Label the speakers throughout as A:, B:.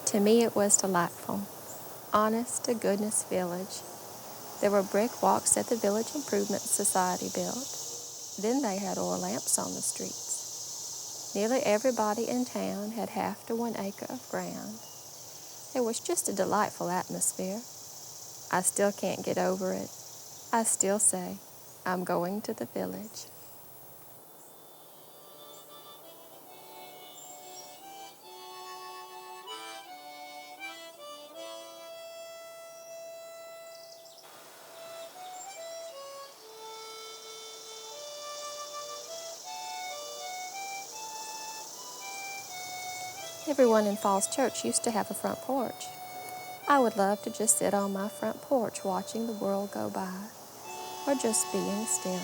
A: To me, it was delightful. Honest to goodness village. There were brick walks that the Village Improvement Society built. Then they had oil lamps on the streets. Nearly everybody in town had half to 1 acre of ground. It was just a delightful atmosphere. I still can't get over it. I still say, I'm going to the village. Everyone in Falls Church used to have a front porch. I would love to just sit on my front porch watching the world go by, or just being still.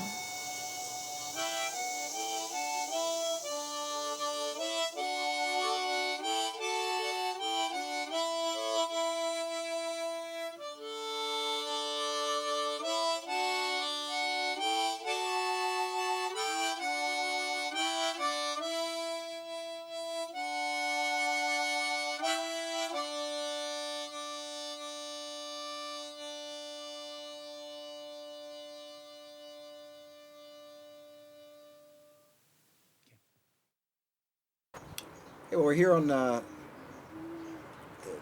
B: Hey, well, we're here on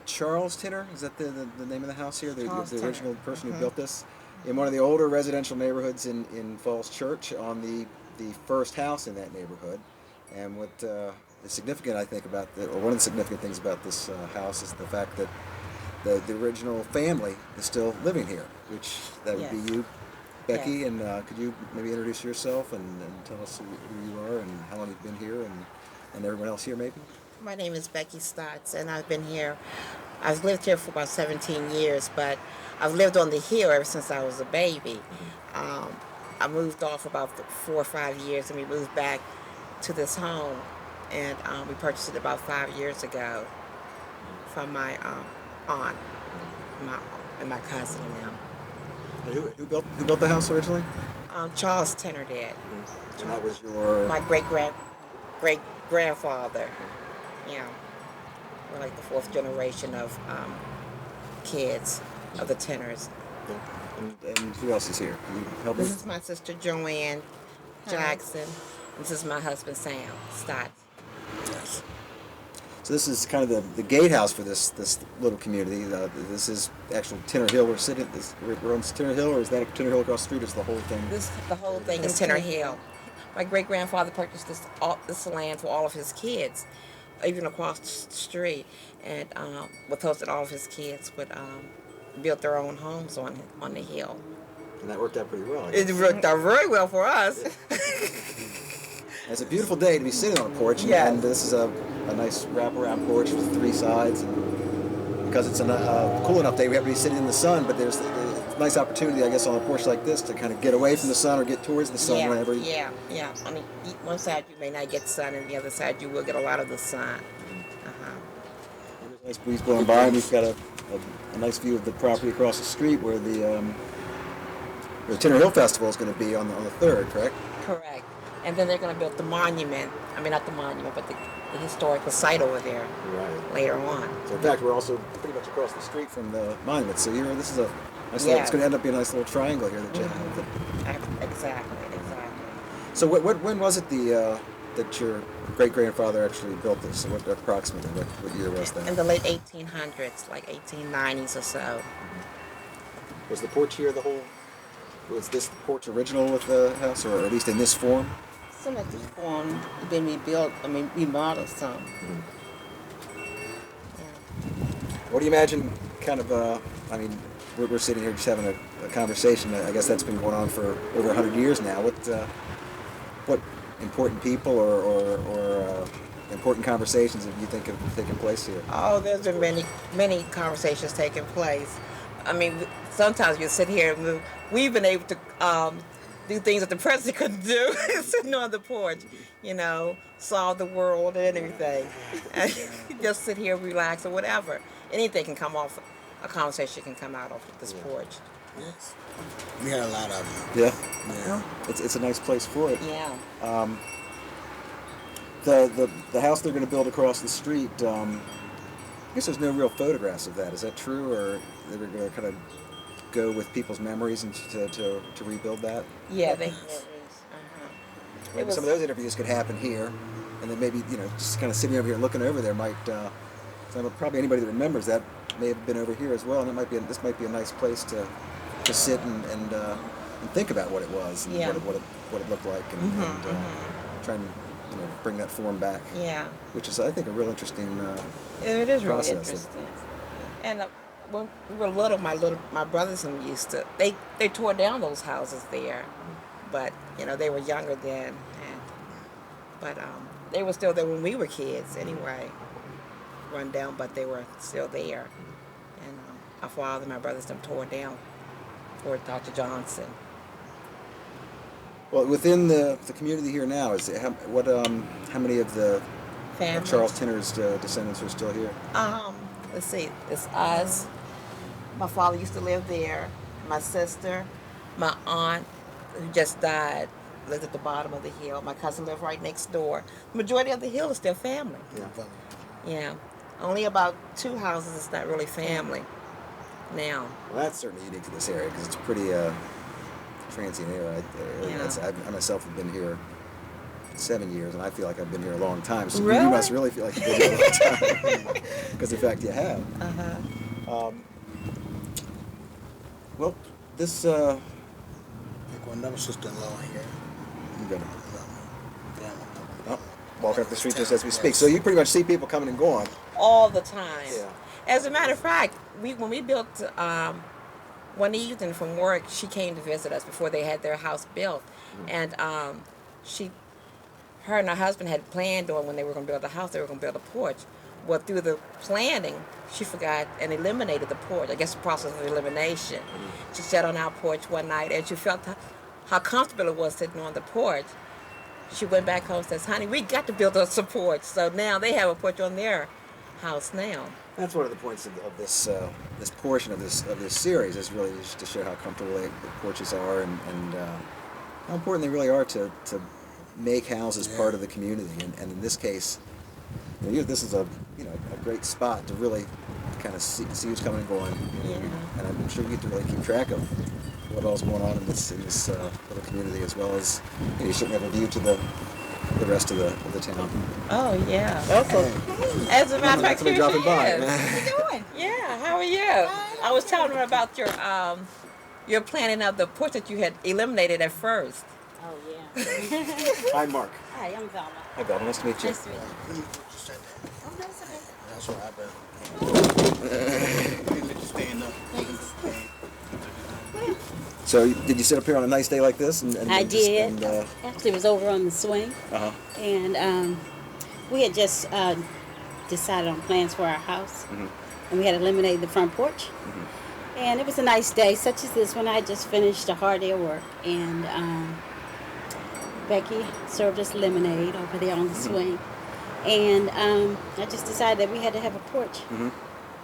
B: Charles Tinner. Is that the name of the house here? The original person who built this? In one of the older residential neighborhoods in Falls Church, on the first house in that neighborhood. And what is significant, I think, or one of the significant things about this house is the fact that the original family is still living here, which that would be you, Becky.
C: Yes.
B: And could you maybe introduce yourself and tell us who you are and how long you've been here and everyone else here maybe?
C: My name is Becky Stotts, and I've lived here for about 17 years, but I've lived on the hill ever since I was a baby. I moved off about 4 or 5 years, and we moved back to this home, and we purchased it about 5 years ago from my aunt, and my cousin and them.
B: Who built the house originally?
C: Charles Tenner did.
B: And that was your...
C: My great grandfather. Yeah, we're like the 4th generation of kids of the Tenners.
B: And who else is here? Can you help me?
C: This is my sister Joanne Jackson. This is my husband Sam Stott.
B: Yes. So this is kind of the gatehouse for this little community. This is actual Tinner Hill. We're sitting. We're on Tinner Hill, or is that Tinner Hill across the street? Is the whole thing?
C: The whole thing is Tinner Hill. My great grandfather purchased this land for all of his kids, even across the street, and with hopes that all of his kids would build their own homes on the hill.
B: And that worked out pretty well.
C: It worked out very well for us.
B: It's a beautiful day to be sitting on a porch, and this is a nice wraparound porch with 3 sides. And because it's a cool enough day, we have to be sitting in the sun, but there's a nice opportunity, I guess, on a porch like this to kind of get away from the sun or get towards the sun whenever.
C: Yeah. On one side you may not get sun, and the other side you will get a lot of the sun.
B: There's a nice breeze blowing by, and we've got a nice view of the property across the street where the Tinner Hill Festival is going to be on the 3rd, correct?
C: Correct. And then they're going to build the monument. I mean, not the monument, but the historical site over there later on.
B: So in fact, we're also pretty much across the street from the monument. So this is a nice little, it's going to end up being a nice little triangle here that you have.
C: Exactly.
B: So when was it that your great-grandfather actually built this? So approximately what year was that?
C: In the late 1800s, like 1890s or so.
B: Was the porch here was this the porch original with the house, or at least in this form?
C: Some of this form, then we modeled some.
B: What do you imagine kind of, we're sitting here just having a conversation. I guess that's been going on for over 100 years now. What important people or important conversations have you think have taken place here?
C: Oh, there's been many conversations taking place. I mean, sometimes you sit here and we've been able to do things that the president couldn't do, sitting on the porch, solve the world and everything. And just sit here, relax, or whatever. Anything can come off, a conversation can come out of this porch.
D: Yes. We had a lot of them.
B: Yeah? It's a nice place for it.
C: Yeah.
B: The house they're going to build across the street, I guess there's no real photographs of that. Is that true, or they're going to kind of go with people's memories and to rebuild that?
C: Yeah, they.
B: Maybe some of those interviews could happen here, and then maybe just kind of sitting over here looking over there might. Probably anybody that remembers that may have been over here as well, and this might be a nice place to sit and think about what it was and what it looked like, and try and bring that form back.
C: Yeah.
B: Which is, I think, a real interesting.
C: It is really
B: process.
C: interesting. And when we were little, my brothers and me used to. They tore down those houses there, but they were younger then, but they were still there when we were kids anyway. Run down, but they were still there. And my father and my brothers them tore down for Dr. Johnson.
B: Well, within the community here now, how many of the
C: Family.
B: Charles Tinner's descendants are still here?
C: Let's see, it's us. My father used to live there. My sister, my aunt, who just died, lived at the bottom of the hill. My cousin lived right next door. The majority of the hill is still family.
B: Yeah.
C: Yeah. Only about 2 houses is not really family now.
B: Well, that's certainly unique to this area because it's a pretty transient area. I myself have been here 7 years, and I feel like I've been here a long time. So
C: Really?
B: you must really feel like you've been here a long time because, in fact, you have. Well, this.
D: Like another sister-in-law here.
B: You got it. Oh, walking up the street just as we speak. So you pretty much see people coming and going.
C: All the time.
B: Yeah.
C: As a matter of fact, when we built one evening from work, she came to visit us before they had their house built, and her and her husband had planned on when they were going to build a house, they were going to build a porch. Well, through the planning, she forgot and eliminated the porch. I guess the process of elimination. She sat on our porch one night, and she felt how comfortable it was sitting on the porch. She went back home and says, "Honey, we got to build us a porch." So now they have a porch on their house now.
B: That's one of the points of this this portion of this series is really just to show how comfortable the porches are and how important they really are to make houses part of the community. And in this case, this is a great spot to really kind of see who's coming and going. And I'm sure you get to really keep track of what all's going on in this little community, as well as you certainly have a view to the rest of the town.
C: Oh yeah. As a matter of fact,
B: somebody
C: here
B: dropping
C: she
B: by.
C: is. How you doing? Yeah. How are you? I was telling her about your planning of the porch that you had eliminated at first.
E: Oh, yeah.
B: Hi, Mark.
E: Hi, I'm Velma.
B: Hi, Velma. Nice to meet you.
E: Nice to meet you.
D: Oh, that's what I've been. Stand up.
B: So, did you sit up here on a nice day like this?
E: I did. Actually, it was over on the swing. And we had just decided on plans for our house. And we had eliminated the front porch. And it was a nice day, such as this one. I had just finished a hard day of work. And Becky served us lemonade over there on the swing. And I just decided that we had to have a porch. It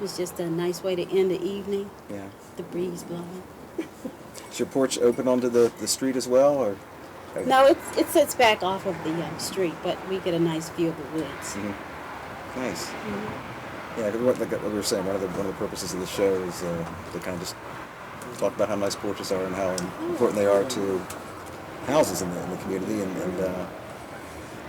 E: was just a nice way to end the evening.
B: Yeah.
E: The breeze blowing.
B: Is your porch open onto the street as well, or?
E: No, it sits back off of the street, but we get a nice view of the woods.
B: Nice. Yeah, like we were saying, one of the purposes of the show is to kind of just talk about how nice porches are and how important they are to houses in the community, and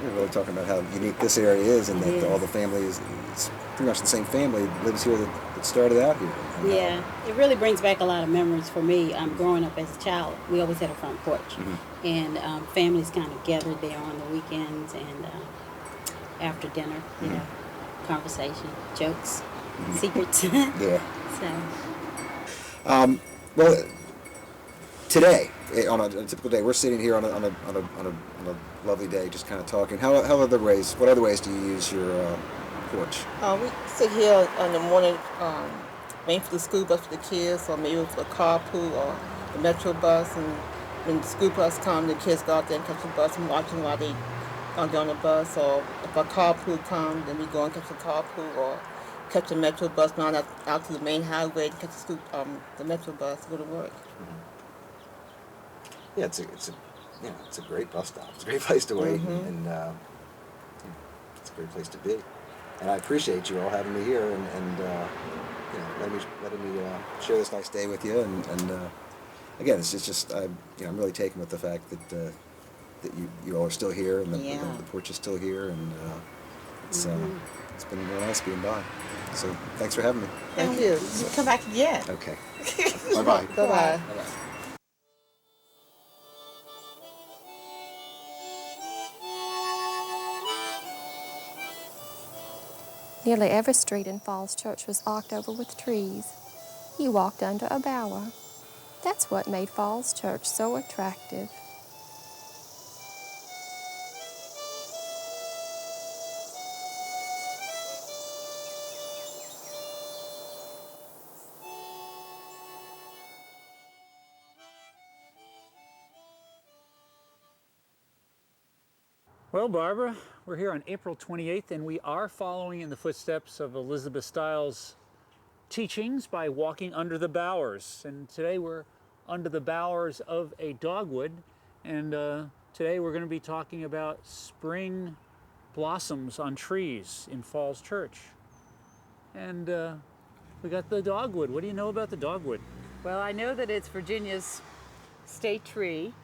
B: we're really talking about how unique this area is, and that all the families, it's pretty much the same family that lives here that started out here.
E: Yeah, it really brings back a lot of memories for me. Growing up as a child, we always had a front porch, and families kind of gathered there on the weekends and after dinner, conversation, jokes, secrets.
B: Yeah.
E: So.
B: Well, today, on a typical day, we're sitting here on a lovely day, just kind of talking. What other ways do you use your porch?
F: We sit here in the morning, waiting for the school bus for the kids, or maybe for the carpool or the metro bus. And when the school bus comes, the kids go out there and catch the bus and watching while they get on the bus. Or if a carpool comes, then we go and catch the carpool or catch the metro bus, not out to the main highway to catch the metro bus to go to work.
B: Yeah, it's a great bus stop. It's a great place to wait, and it's a great place to be. And I appreciate you all having me here and letting me share this nice day with you. And again, it's just I'm really taken with the fact that you all are still here and the porch is still here, and it's been real nice being by. So thanks for having me.
C: Thank you. You come back again.
B: Okay. Bye-bye.
F: Bye-bye.
B: Bye-bye.
A: Nearly every street in Falls Church was arched over with trees. You walked under a bower. That's what made Falls Church so attractive.
G: Well, Barbara, we're here on April 28th, and we are following in the footsteps of Elizabeth Stiles' teachings by walking under the bowers. And today we're under the bowers of a dogwood, and today we're going to be talking about spring blossoms on trees in Falls Church. And we got the dogwood. What do you know about the dogwood?
H: Well, I know that it's Virginia's state tree,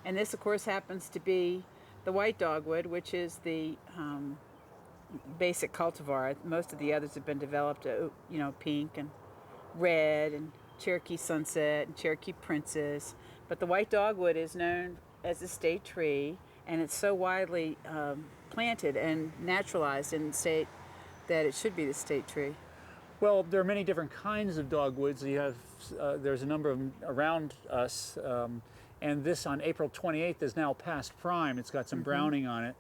H: and this, of course, happens to be the white dogwood, which is the basic cultivar. Most of the others have been developed, pink and red and Cherokee Sunset and Cherokee Princess. But the white dogwood is known as a state tree, and it's so widely planted and naturalized in the state that it should be the state tree.
G: Well, there are many different kinds of dogwoods. You have, there's a number of them around us. And this on April 28th is now past prime. It's got some browning on it.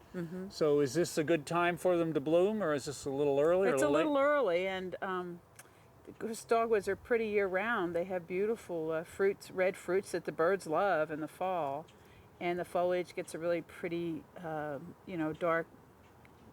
G: So is this a good time for them to bloom, or is this a little early or
H: It's
G: a little
H: little
G: late?
H: early, and those dogwoods are pretty year-round. They have beautiful fruits, red fruits that the birds love in the fall, and the foliage gets a really pretty, dark.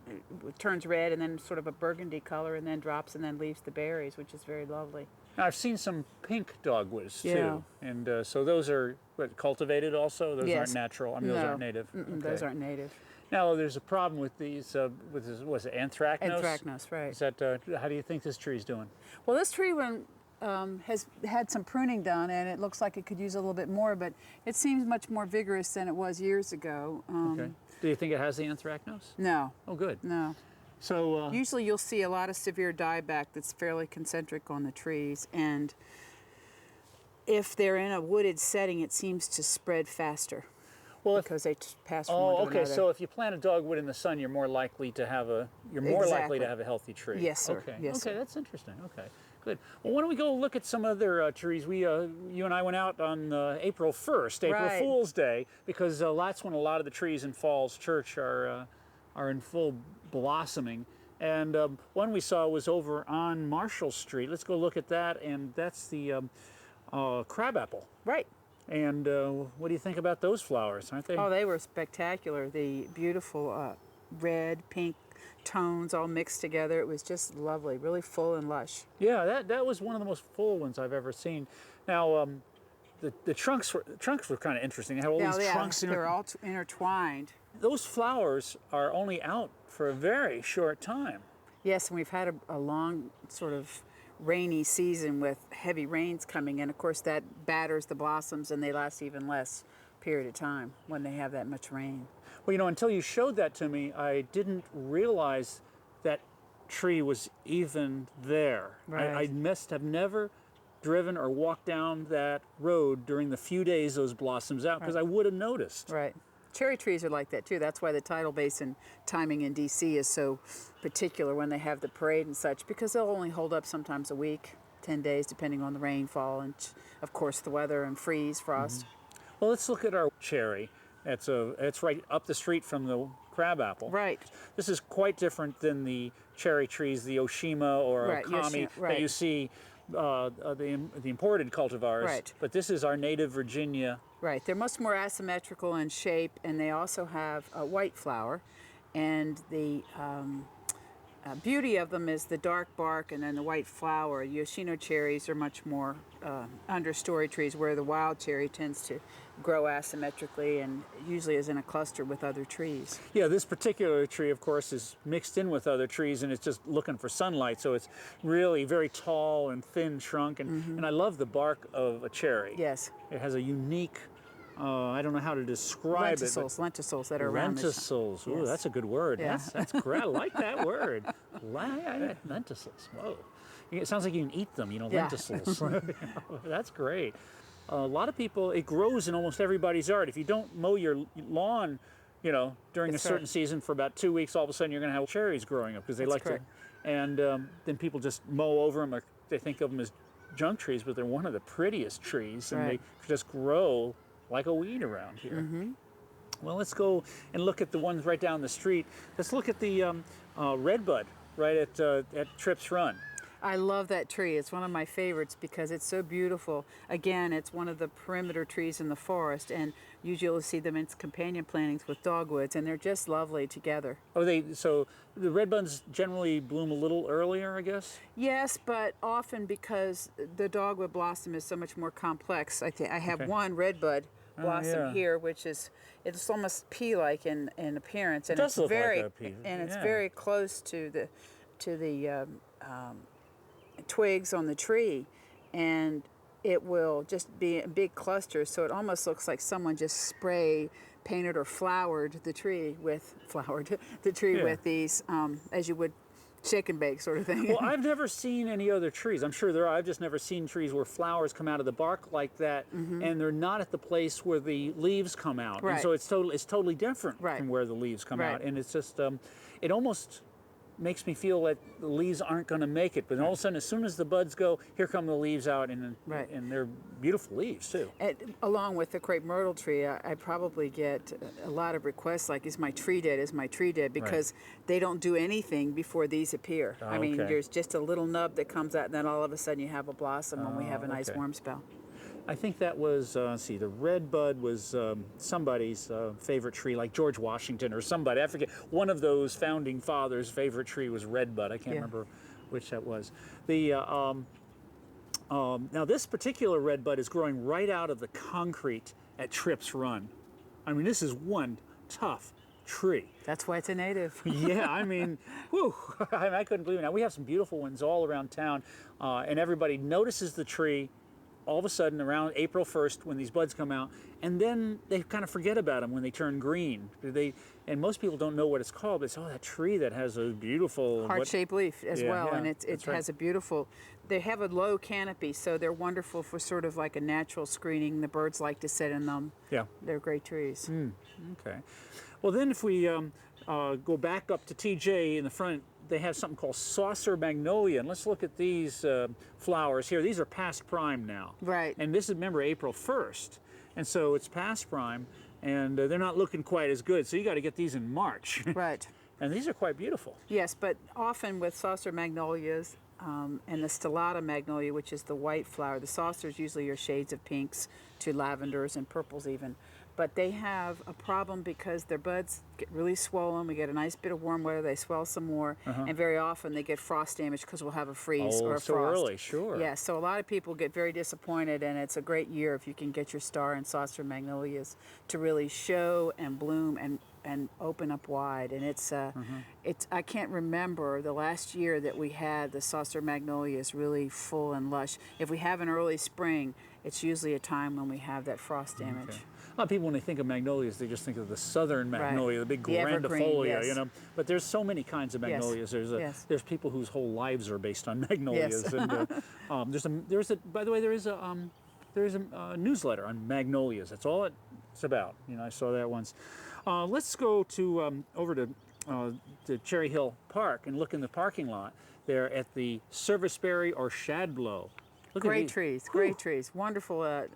H: It turns red and then sort of a burgundy color, and then drops and then leaves the berries, which is very lovely.
G: Now, I've seen some pink dogwoods
H: Yeah.
G: too, and so those are cultivated also. Those
H: Yes.
G: aren't natural. I mean, those
H: No.
G: aren't native.
H: Those aren't native.
G: Now, there's a problem with these. With this, was it anthracnose?
H: Anthracnose, right.
G: Is that? How do you think this tree's doing?
H: Well, this tree one has had some pruning done, and it looks like it could use a little bit more, but it seems much more vigorous than it was years ago.
G: Okay. Do you think it has the anthracnose?
H: No,
G: Oh, good.
H: no.
G: So
H: Usually you'll see a lot of severe dieback that's fairly concentric on the trees, and if they're in a wooded setting, it seems to spread faster
G: well, if,
H: because they pass from one to
G: okay.
H: another.
G: So if you plant a dogwood in the sun, you're more likely to have a
H: Exactly.
G: healthy tree.
H: Yes, sir.
G: Okay.
H: Yes,
G: okay,
H: sir.
G: that's interesting. Okay, good. Well, why don't we go look at some other trees? We, you and I went out on April 1st, April
H: Right.
G: Fool's Day, because that's when a lot of the trees in Falls Church are in full blossoming. And one we saw was over on Marshall Street. Let's go look at that, and that's the crabapple.
H: Right.
G: And what do you think about those flowers? Aren't they?
H: Oh, they were spectacular. The beautiful red, pink tones all mixed together. It was just lovely, really full and lush.
G: Yeah, that was one of the most full ones I've ever seen. Now, the trunks were kind of interesting. They have all these trunks.
H: They're all intertwined.
G: Those flowers are only out for a very short time.
H: Yes, and we've had a long sort of rainy season with heavy rains coming in. Of course, that batters the blossoms, and they last even less period of time when they have that much rain.
G: Well, until you showed that to me, I didn't realize that tree was even there.
H: Right.
G: I must have never driven or walked down that road during the few days those blossoms out, because I would have noticed.
H: Right. Cherry trees are like that too. That's why the tidal basin timing in DC is so particular when they have the parade and such, because they'll only hold up sometimes a week, 10 days, depending on the rainfall and, of course, the weather and frost.
G: Well, let's look at our cherry. It's right up the street from the crabapple.
H: Right.
G: This is quite different than the cherry trees, the Oshima or
H: Right,
G: Okami
H: Yoshima, right.
G: that you see, the imported cultivars.
H: Right.
G: But this is our native Virginia.
H: Right. They're much more asymmetrical in shape, and they also have a white flower. And the beauty of them is the dark bark and then the white flower. Yoshino cherries are much more understory trees, where the wild cherry tends to grow asymmetrically and usually is in a cluster with other trees.
G: Yeah, this particular tree, of course, is mixed in with other trees, and it's just looking for sunlight, so it's really very tall and thin trunk, and I love the bark of a cherry.
H: Yes.
G: It has a unique, I don't know how to describe
H: Lenticels that are around this.
G: Lenticels. Ooh,
H: Yes.
G: that's a good word.
H: Yeah.
G: That's great. I like that word. Lenticels. Whoa. It sounds like you can eat them,
H: Yeah.
G: lenticels. That's great. A lot of people, it grows in almost everybody's yard. If you don't mow your lawn, during
H: That's
G: a certain
H: right.
G: season for about 2 weeks, all of a sudden you're going to have cherries growing up because they
H: That's
G: like
H: correct.
G: to. And then people just mow over them, or they think of them as junk trees, but they're one of the prettiest trees, and
H: Right.
G: they just grow like a weed around here.
H: Mm-hmm.
G: Well, let's go and look at the ones right down the street. Let's look at the redbud right at Tripp's Run.
H: I love that tree. It's one of my favorites because it's so beautiful. Again, it's one of the perimeter trees in the forest, and usually you'll see them in companion plantings with dogwoods, and they're just lovely together.
G: So the redbuds generally bloom a little earlier, I guess?
H: Yes, but often because the dogwood blossom is so much more complex. I have
G: Okay.
H: one redbud blossom
G: yeah.
H: here, which it's almost pea-like in appearance, and
G: does
H: it's
G: look like
H: very
G: a pea,
H: it's
G: yeah.
H: very close to the twigs on the tree, and it will just be in big clusters, so it almost looks like someone just spray painted or flowered the tree with
G: Yeah.
H: with these as you would shake and bake sort of thing.
G: Well, I've never seen any other trees. I'm sure there are. I've just never seen trees where flowers come out of the bark like that, and they're not at the place where the leaves come out. And
H: Right.
G: so it's totally different
H: Right.
G: from where the leaves come
H: Right.
G: out. And it's just, it almost makes me feel that the leaves aren't going to make it. But all of a sudden, as soon as the buds go, here come the leaves out, and
H: Right.
G: and they're beautiful leaves too.
H: And along with the crepe myrtle tree, I probably get a lot of requests like, is my tree dead? Is my tree dead? Because they don't do anything before these appear. I mean,
G: Okay.
H: there's just a little nub that comes out, and then all of a sudden you have a blossom when we have a nice
G: okay.
H: warm spell.
G: I think that was, let's see, the redbud was somebody's favorite tree, like George Washington or somebody. I forget. One of those founding fathers' favorite tree was redbud. I can't
H: Yeah.
G: remember which that was. The now this particular redbud is growing right out of the concrete at Tripp's Run. I mean, this is one tough tree.
H: That's why it's a native.
G: Yeah, I mean, whew, I couldn't believe it. Now, we have some beautiful ones all around town, and everybody notices the tree all of a sudden around April 1st when these buds come out, and then they kind of forget about them when they turn green. And most people don't know what it's called, but it's, that tree that has a beautiful...
H: Heart-shaped leaf as
G: Yeah,
H: well,
G: yeah,
H: and it
G: that's right.
H: has a beautiful, they have a low canopy, so they're wonderful for sort of like a natural screening. The birds like to sit in them.
G: Yeah.
H: They're great trees.
G: Okay. Well, then if we go back up to TJ in the front, they have something called saucer magnolia. And let's look at these flowers here. These are past prime now.
H: Right.
G: And this is, remember, April 1st. And so it's past prime, and they're not looking quite as good. So you got to get these in March.
H: Right.
G: And these are quite beautiful.
H: Yes, but often with saucer magnolias and the stellata magnolia, which is the white flower, the saucers usually are shades of pinks to lavenders and purples even. But they have a problem because their buds get really swollen. We get a nice bit of warm weather, they swell some more, and very often they get frost damage because we'll have a freeze or a
G: so
H: frost.
G: early, sure.
H: Yeah, so a lot of people get very disappointed, and it's a great year if you can get your star and saucer magnolias to really show and bloom and open up wide. And it's I can't remember the last year that we had the saucer magnolias really full and lush. If we have an early spring, it's usually a time when we have that frost damage.
G: Okay. A lot of people, when they think of magnolias, they just think of the southern magnolia, the big
H: The evergreen,
G: grandifolia,
H: yes.
G: But there's so many kinds of magnolias.
H: Yes.
G: There's people whose whole lives are based on magnolias.
H: Yes.
G: And by the way, there is a newsletter on magnolias. That's all it's about. I saw that once. Let's go to over to Cherry Hill Park and look in the parking lot there at the serviceberry or shadblow. Look at
H: Great
G: these.
H: trees,
G: Whew.
H: great trees, wonderful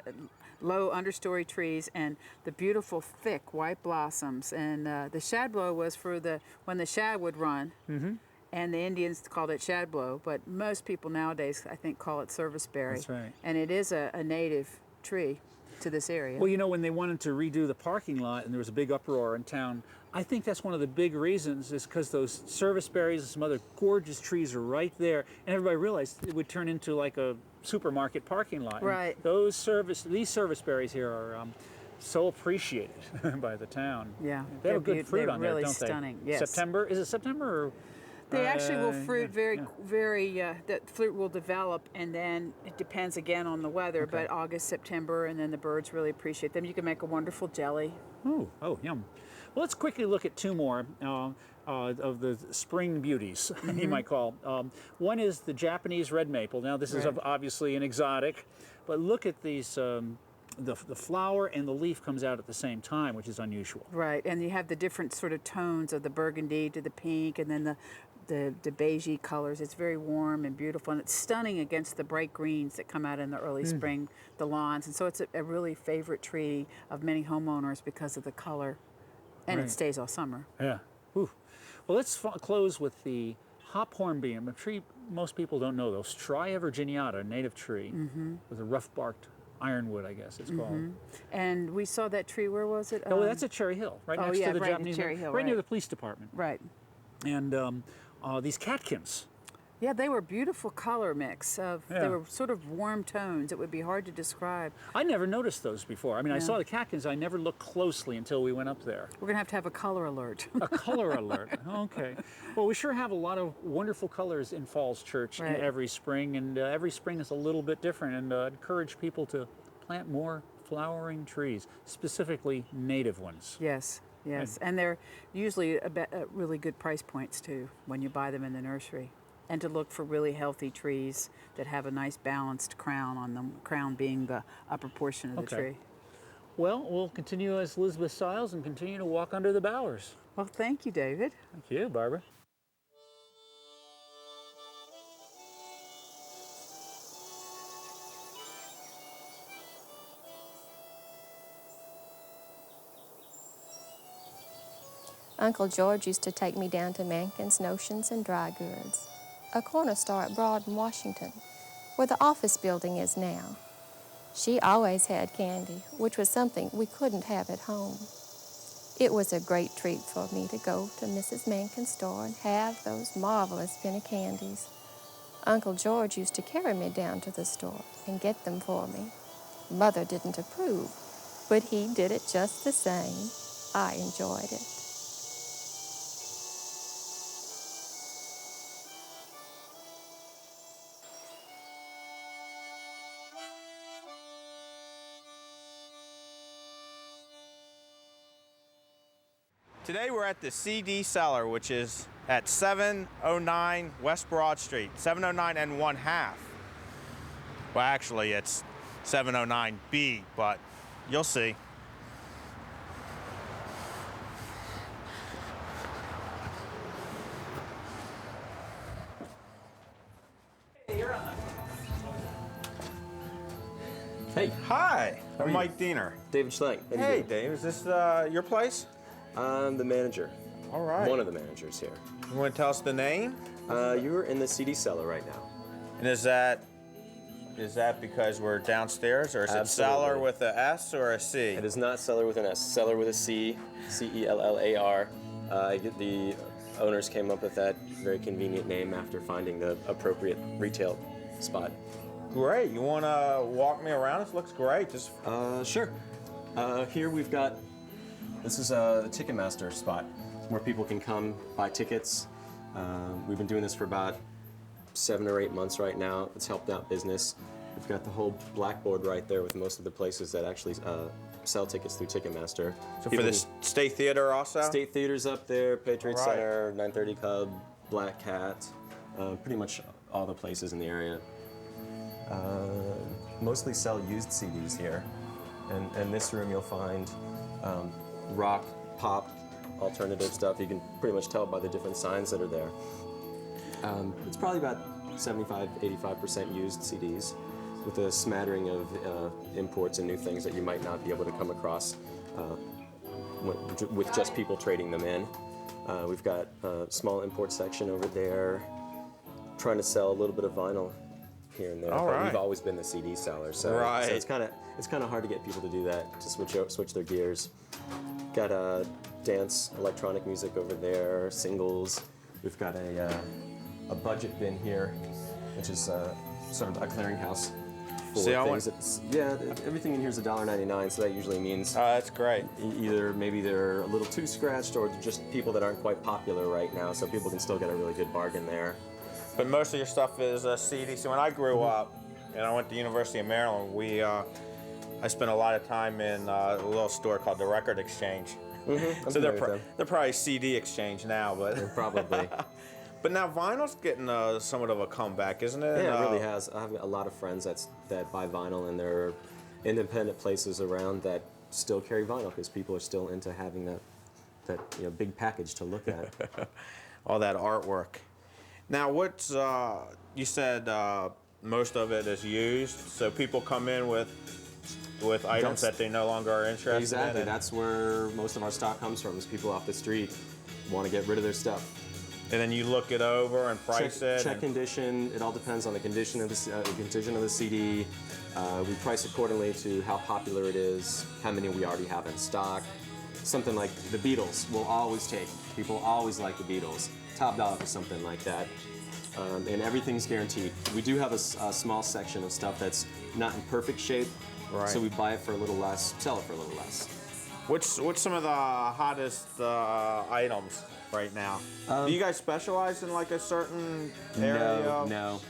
H: low understory trees, and the beautiful thick white blossoms. And the shadblow was for when the shad would run, and the Indians called it shadblow, but most people nowadays I think call it serviceberry.
G: That's right.
H: And it is a native tree to this area.
G: Well, when they wanted to redo the parking lot and there was a big uproar in town, I think that's one of the big reasons is because those service berries and some other gorgeous trees are right there, and everybody realized it would turn into like a supermarket parking lot. And
H: Right.
G: these service berries here are so appreciated by the town.
H: Yeah,
G: They have a
H: they're
G: good fruit
H: they're
G: on there,
H: really
G: don't they?
H: stunning, yes.
G: September, is it September or?
H: They actually will fruit
G: yeah.
H: very, that fruit will develop, and then it depends again on the weather, but August, September, and then the birds really appreciate them. You can make a wonderful jelly.
G: Ooh, oh, yum. Well, let's quickly look at two more of the spring beauties, you might call. One is the Japanese red maple. Now, this is
H: Right.
G: obviously an exotic, but look at these, the flower and the leaf comes out at the same time, which is unusual.
H: Right, and you have the different sort of tones of the burgundy to the pink, and then the beigey colors. It's very warm and beautiful, and it's stunning against the bright greens that come out in the early spring, the lawns. And so it's a really favorite tree of many homeowners because of the color, and
G: Right.
H: it stays all summer.
G: Yeah. Ooh. Well, let's close with the hop hornbeam, a tree most people don't know, though. Stria virginiata, a native tree with a rough-barked ironwood, I guess it's called.
H: And we saw that tree, where was it?
G: Oh, that's at Cherry Hill, right next
H: yeah,
G: to the
H: right at
G: Japanese,
H: Cherry Hill,
G: right near
H: right.
G: the police department.
H: Right.
G: And these catkins.
H: Yeah, they were beautiful color mix of,
G: Yeah.
H: they were sort of warm tones. It would be hard to describe.
G: I never noticed those before. I mean, I saw the catkins. I never looked closely until we went up there.
H: We're going to have a color alert.
G: A color alert. Okay. Well, we sure have a lot of wonderful colors in Falls Church
H: Right.
G: every spring, and every spring is a little bit different. And encourage people to plant more flowering trees, specifically native ones.
H: Yes, yes. And they're usually really good price points, too, when you buy them in the nursery. And to look for really healthy trees that have a nice balanced crown on them, crown being the upper portion of the
G: Okay.
H: tree.
G: Well, we'll continue as Elizabeth Stiles and continue to walk under the bowers.
H: Well, thank you, David.
G: Thank you, Barbara.
A: Uncle George used to take me down to Mankin's Notions and Dry Goods, a corner store at Broad in Washington, where the office building is now. She always had candy, which was something we couldn't have at home. It was a great treat for me to go to Mrs. Mankin's store and have those marvelous penny candies. Uncle George used to carry me down to the store and get them for me. Mother didn't approve, but he did it just the same. I enjoyed it.
I: Today we're at the CD Cellar, which is at 709 West Broad Street, 709 and 1/2. Well, actually it's 709B, but you'll see.
J: Hey,
I: Hi,
J: are
I: I'm
J: you?
I: Mike Diener.
J: David Schlank. How you
I: Hey
J: doing?
I: Dave, is this your place?
J: I'm the manager.
I: All right.
J: One of the managers here.
I: You want to tell us the name?
J: You're in the CD cellar right now.
I: And is that because we're downstairs, or is it cellar
J: Absolutely.
I: with a S or a C?
J: It is not cellar with an S, cellar with a C, C-E-L-L-A-R. The owners came up with that very convenient name after finding the appropriate retail spot.
I: Great. You want to walk me around? This looks great. Just
J: Sure. Here we've got, this is the Ticketmaster spot where people can come buy tickets. We've been doing this for about 7 or 8 months right now. It's helped out business. We've got the whole blackboard right there with most of the places that actually sell tickets through Ticketmaster.
I: so
J: People
I: for the
J: can-
I: State Theater also?
J: State Theater's up there, Patriot
I: All right.
J: Center, 930 Cub, Black Cat, pretty much all the places in the area. Mostly sell used CDs here. And in this room you'll find rock, pop, alternative stuff. You can pretty much tell by the different signs that are there. It's probably about 75-85% used CDs with a smattering of imports and new things that you might not be able to come across with just people trading them in. We've got a small import section over there, trying to sell a little bit of vinyl here and there.
I: All
J: but
I: right.
J: We've always been the CD seller, so,
I: Right.
J: so it's kind of hard to get people to do that, to switch their gears. Got dance, electronic music over there, singles. We've got a budget bin here, which is sort of a clearinghouse for things. Everything in here is $1.99, so that usually means
I: that's great.
J: Either maybe they're a little too scratched, or just people that aren't quite popular right now, so people can still get a really good bargain there.
I: But most of your stuff is CD. So when I grew up, and I went to the University of Maryland, I spent a lot of time in a little store called the Record Exchange. So they're probably CD Exchange now, but
J: probably.
I: But now vinyl's getting somewhat of a comeback, isn't it?
J: Yeah, it really has. I have a lot of friends that buy vinyl, and there are independent places around that still carry vinyl because people are still into having that big package to look at.
I: All that artwork. Now, what's you said most of it is used, so people come in with items that they no longer are interested in.
J: Exactly. That's where most of our stock comes from. Is people off the street want to get rid of their stuff.
I: And then you look it over and price it.
J: Check condition. It all depends on the condition of the CD. We price accordingly to how popular it is, how many we already have in stock. Something like the Beatles, we'll always take. People always like the Beatles. Top dollar for something like that. And everything's guaranteed. We do have a small section of stuff that's not in perfect shape, so we buy it for a little less, sell it for a little less.
I: What's some of the hottest items right now? Do you guys specialize in like a certain area?
J: No.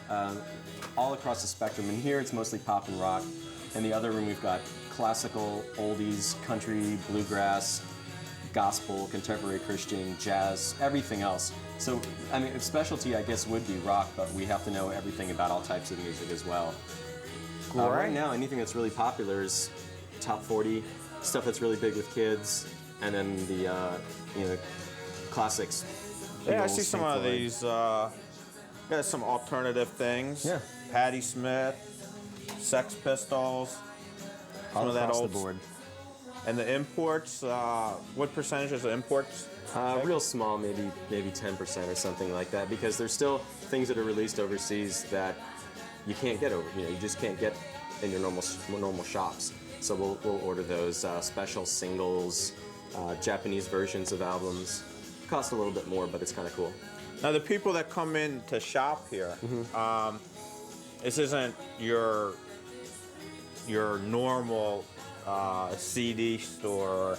J: All across the spectrum. In here, it's mostly pop and rock. In the other room, we've got classical, oldies, country, bluegrass, gospel, contemporary Christian, jazz, everything else. So, I mean, specialty, I guess, would be rock, but we have to know everything about all types of music as well. Right now, anything that's really popular is top 40, stuff that's really big with kids, and then the classics.
I: Yeah, I see some of these. Got some alternative things.
J: Yeah.
I: Patti Smith, Sex Pistols.
J: All across the board.
I: And the imports. What percentage is the imports?
J: Real small, maybe 10% or something like that, because there's still things that are released overseas that you can't get over. You just can't get in your normal shops. So we'll order those special singles, Japanese versions of albums. Cost a little bit more, but it's kind of cool.
I: Now the people that come in to shop here, this isn't your normal CD store.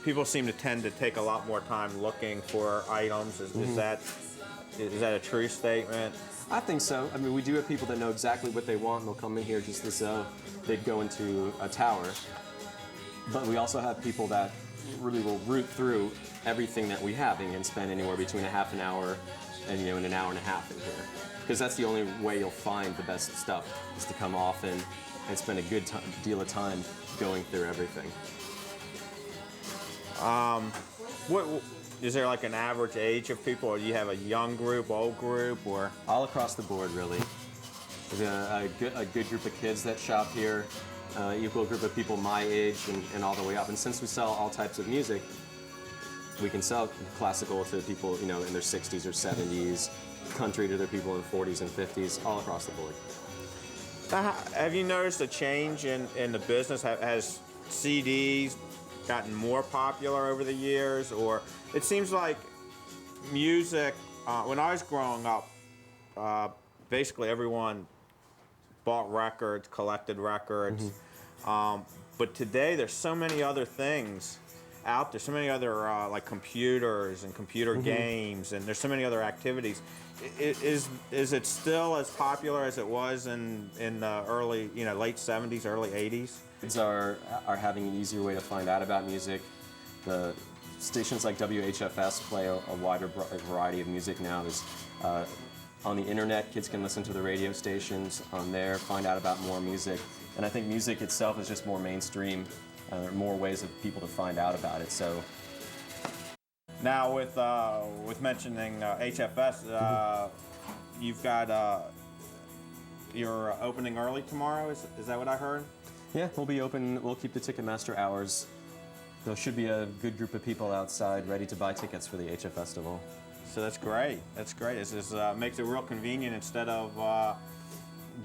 I: People seem to tend to take a lot more time looking for items. Is that a true statement?
J: I think so. I mean, we do have people that know exactly what they want, and they'll come in here just as though they'd go into a tower. But we also have people that really will root through everything that we have and spend anywhere between a half an hour and an hour and a half in here. Because that's the only way you'll find the best stuff, is to come often and spend a good deal of time going through everything.
I: What is there like an average age of people, or do you have a young group, old group, or
J: all across the board really? There's a good group of kids that shop here, equal group of people my age and all the way up. And since we sell all types of music, we can sell classical to people in their 60s or 70s, country to their people in 40s and 50s, all across the board.
I: Have you noticed a change in the business? Has CDs gotten more popular over the years, or it seems like music, when I was growing up, basically everyone bought records, collected records, but today there's so many other things out there, so many other like computers and computer games, and there's so many other activities. Is it still as popular as it was in the early, late 70s, early 80s?
J: Kids are having an easier way to find out about music. The stations like WHFS play a wider variety of music now. There's on the internet, kids can listen to the radio stations on there, find out about more music. And I think music itself is just more mainstream. There are more ways of people to find out about it. So
I: now with mentioning HFS, you've got you're opening early tomorrow. Is that what I heard?
J: Yeah, we'll be open. We'll keep the Ticketmaster hours. There should be a good group of people outside ready to buy tickets for the HF Festival.
I: So that's great. That's great. This makes it real convenient instead of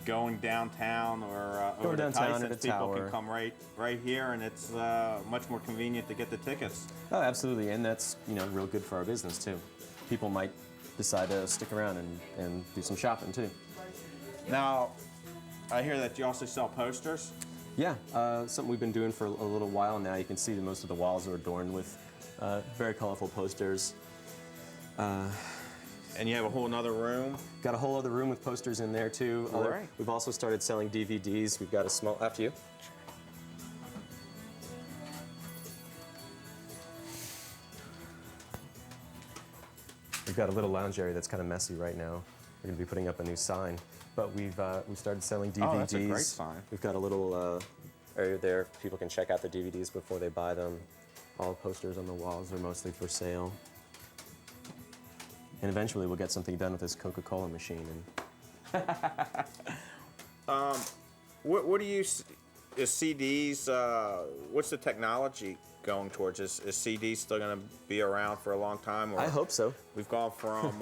I: going downtown or over to
J: downtown or
I: Tyson's,
J: the
I: people
J: tower.
I: can come right here, and it's much more convenient to get the tickets.
J: Oh, absolutely, and that's real good for our business too. People might decide to stick around and do some shopping too.
I: Now, I hear that you also sell posters.
J: Yeah, something we've been doing for a little while now. You can see that most of the walls are adorned with very colorful posters.
I: And you have a whole nother room.
J: Got a whole other room with posters in there too.
I: All right.
J: We've also started selling DVDs. We've got a small, after you. We've got a little lounge area that's kind of messy right now. We're going to be putting up a new sign, but we've started selling DVDs.
I: Oh, that's a great sign.
J: We've got a little area there. People can check out the DVDs before they buy them. All the posters on the walls are mostly for sale. And eventually we'll get something done with this Coca-Cola machine.
I: What do you, is CDs, what's the technology going towards? Is CDs still going to be around for a long time? Or
J: I hope so.
I: We've gone from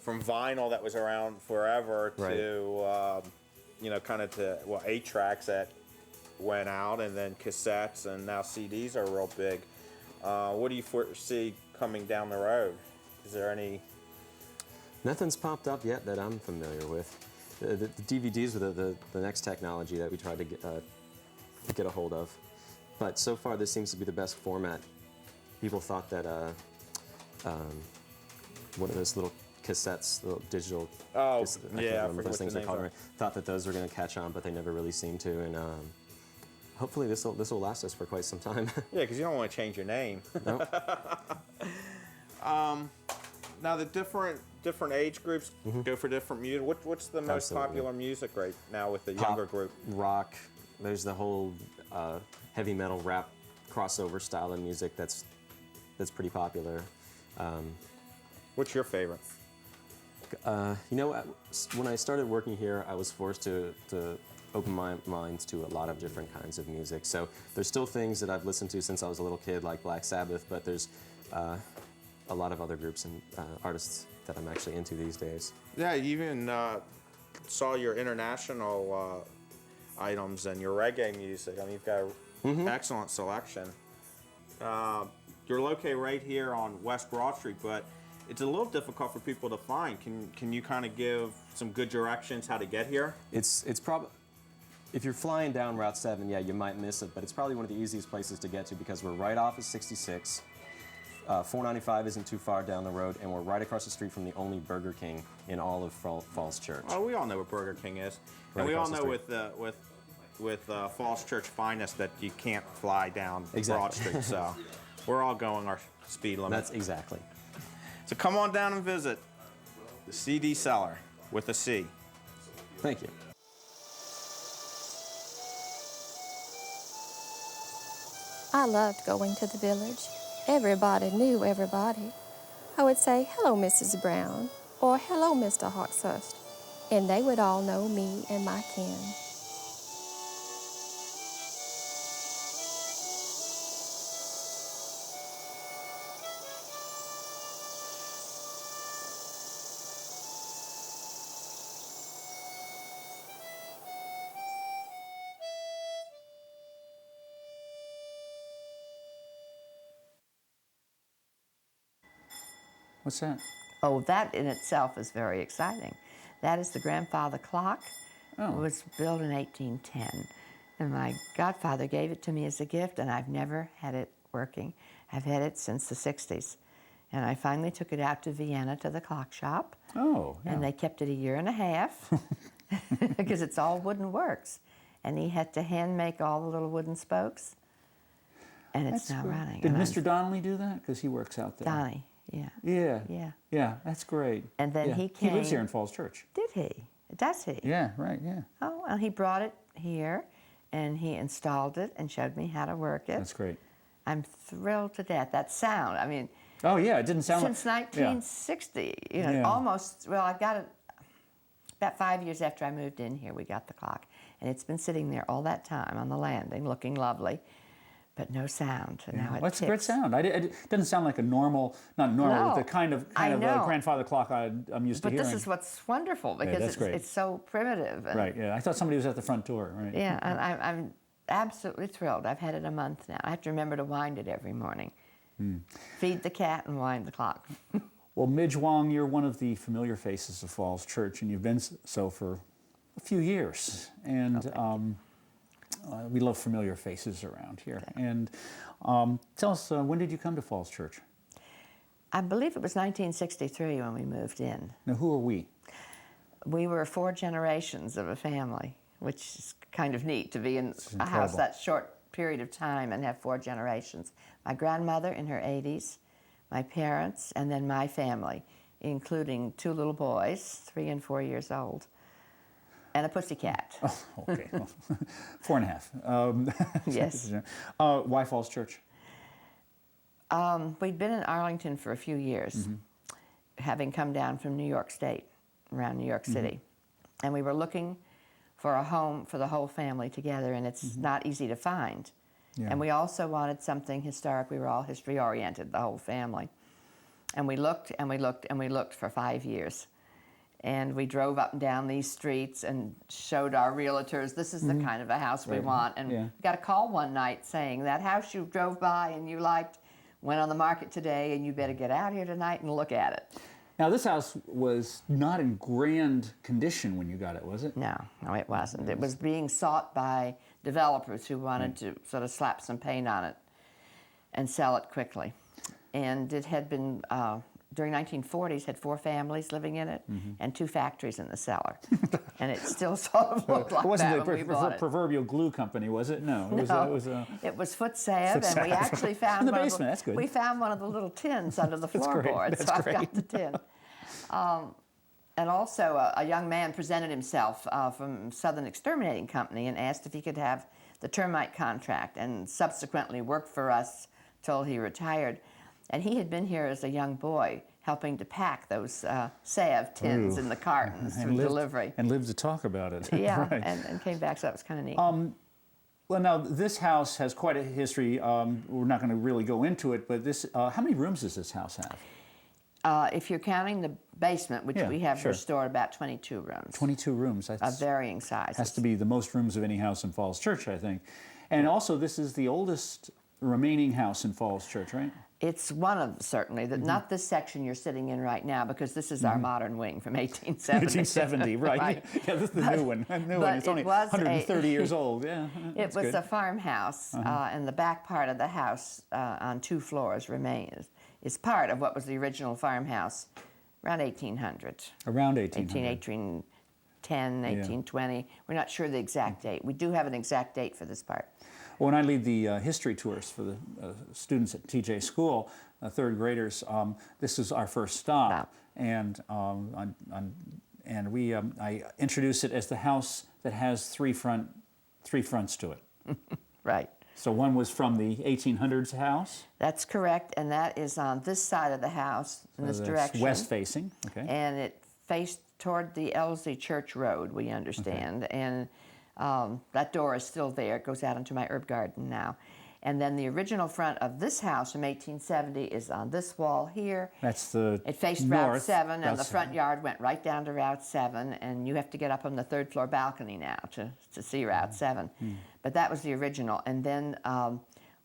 I: vinyl that was around forever to, kind of to, 8-tracks that went out, and then cassettes, and now CDs are real big. What do you foresee coming down the road? Is there any?
J: Nothing's popped up yet that I'm familiar with. The DVDs were the next technology that we tried to get a hold of. But so far, this seems to be the best format. People thought that one of those little cassettes, little digital.
I: Oh,
J: I can't
I: yeah, I
J: remember
I: forget
J: those
I: what
J: things
I: the
J: are called.
I: names
J: Thought that those were going to catch on, but they never really seemed to. And hopefully, this will last us for quite some time.
I: Yeah, because you don't want to change your name.
J: Nope.
I: Now the different age groups go for different music. What's the most
J: Absolutely.
I: popular music right now with the
J: Pop,
I: younger group?
J: rock. There's the whole heavy metal rap crossover style of music that's pretty popular.
I: What's your favorite?
J: When I started working here, I was forced to open my minds to a lot of different kinds of music. So there's still things that I've listened to since I was a little kid, like Black Sabbath, but there's a lot of other groups and artists that I'm actually into these days.
I: Yeah, you even saw your international items and your reggae music. I mean, you've got an excellent selection. You're located right here on West Broad Street, but it's a little difficult for people to find. Can you kind of give some good directions how to get here?
J: It's probably, if you're flying down Route 7, yeah, you might miss it, but it's probably one of the easiest places to get to because we're right off of 66. 495 isn't too far down the road, and we're right across the street from the only Burger King in all of Falls Church.
I: Oh, we all know where Burger King is,
J: Right
I: and we all
J: across the
I: know with Falls Church Finest that you can't fly down Broad
J: Exactly.
I: Street. So we're all going our speed limit.
J: That's exactly.
I: So come on down and visit the CD Cellar with a C.
J: Thank you.
A: I loved going to the village. Everybody knew everybody. I would say, "Hello, Mrs. Brown," or "Hello, Mr. Hawkshurst," and they would all know me and my kin.
G: What's that?
K: Oh, that in itself is very exciting. That is the grandfather clock.
G: Oh.
K: It was built in 1810. And my godfather gave it to me as a gift, and I've never had it working. I've had it since the 60s. And I finally took it out to Vienna to the clock shop.
G: Oh, yeah.
K: And they kept it a year and a half because it's all wooden works. And he had to hand make all the little wooden spokes. And it's now
G: cool.
K: running.
G: Did
K: And I'm-
G: Mr. Donnelly do that? Because he works out there.
K: Donnie, yeah.
G: Yeah.
K: Yeah.
G: Yeah, that's great.
K: And then
G: Yeah.
K: he
G: He lives
K: came-
G: here in Falls Church.
K: Did he? Does he?
G: Yeah, right, yeah.
K: Oh, well, he brought it here, and he installed it and showed me how to work it.
G: That's great.
K: I'm thrilled to death. That sound, I mean,
G: Oh, yeah, it didn't sound
K: since
G: like...
K: 1960, you know,
G: Yeah.
K: almost, well, I got it about 5 years after I moved in here, we got the clock. And it's been sitting there all that time on the landing, looking lovely. but no sound. And now it
G: Well, that's a great
K: ticks.
G: sound. It doesn't sound like a normal, not normal,
K: No,
G: the kind of
K: I know.
G: grandfather clock I'm used to
K: But
G: hearing.
K: this is what's wonderful because
G: that's great.
K: it's so primitive. And,
G: Right, yeah. I thought somebody was at the front door, right?
K: Yeah, and I'm absolutely thrilled. I've had it a month now. I have to remember to wind it every morning. Feed the cat and wind the clock.
G: Well, Midge Wong, you're one of the familiar faces of Falls Church, and you've been so for a few years. And we love familiar faces around here. Okay. And tell us, when did you come to Falls Church?
K: I believe it was 1963 when we moved in.
G: Now, who are we?
K: We were 4 generations of a family, which is kind of neat to be in
G: It's
K: a
G: incredible.
K: house that short period of time and have 4 generations. My grandmother in her 80s, my parents, and then my family, including 2 little boys, 3 and 4 years old, and a pussycat.
G: Oh, okay. Well, 4.5.
K: Yes.
G: Why Falls Church?
K: We'd been in Arlington for a few years, having come down from New York State, around New York City. And we were looking for a home for the whole family together, and it's not easy to find.
G: Yeah.
K: And we also wanted something historic. We were all history-oriented, the whole family. And we looked, and we looked, and we looked for 5 years. And we drove up and down these streets and showed our realtors, this is the kind of a house we want. And we got a call one night saying, that house you drove by and you liked went on the market today, and you better get out here tonight and look at it.
G: Now, this house was not in grand condition when you got it, was it?
K: No, it wasn't. It was being sought by developers who wanted to sort of slap some paint on it and sell it quickly. And it had been, during 1940s, had 4 families living in it and 2 factories in the cellar. And it still sort of looked like
G: It wasn't
K: that when we
G: the
K: bought it.
G: proverbial glue company, was it? No,
K: It was foot salve, and we actually found
G: in the
K: one of
G: basement. That's good.
K: We found one of the little tins under the
G: That's great.
K: floorboard,
G: That's
K: so I've
G: great.
K: got the tin. And also, a young man presented himself from Southern Exterminating Company and asked if he could have the termite contract, and subsequently worked for us till he retired. And he had been here as a young boy, helping to pack those salve tins in the cartons for delivery.
G: And lived to talk about it.
K: Yeah,
G: Right.
K: and came back, so that was kind of neat.
G: Well, now, this house has quite a history. We're not going to really go into it, but this, how many rooms does this house have?
K: If you're counting the basement, which we have restored, about 22 rooms.
G: 22 rooms. That's
K: of varying sizes.
G: Has to be the most rooms of any house in Falls Church, I think. And also, this is the oldest remaining house in Falls Church, right?
K: It's one of, certainly, not this section you're sitting in right now, because this is our modern wing from 1870.
G: 1870, right. Yeah, this is the new one. It's only 130 years old. Yeah,
K: it was a farmhouse, and the back part of the house on 2 floors remains. Is part of what was the original farmhouse around 1800.
G: Around 1800.
K: 1810, 1820. We're not sure the exact date. We do have an exact date for this part.
G: Well, when I lead the history tours for the students at TJ School, 3rd graders, this is our first stop. And I introduce it as the house that has 3 fronts to it.
K: Right.
G: So one was from the 1800s house?
K: That's correct, and that is on this side of the house, in this direction.
G: West facing, okay.
K: And it faced toward the Ellerslie Church Road, we understand. Okay. And that door is still there. It goes out into my herb garden now. And then the original front of this house from 1870 is on this wall here.
G: That's the
K: It faced Route 7, and the front yard went right down to Route 7, and you have to get up on the 3rd floor balcony now to see Route 7. But that was the original. And then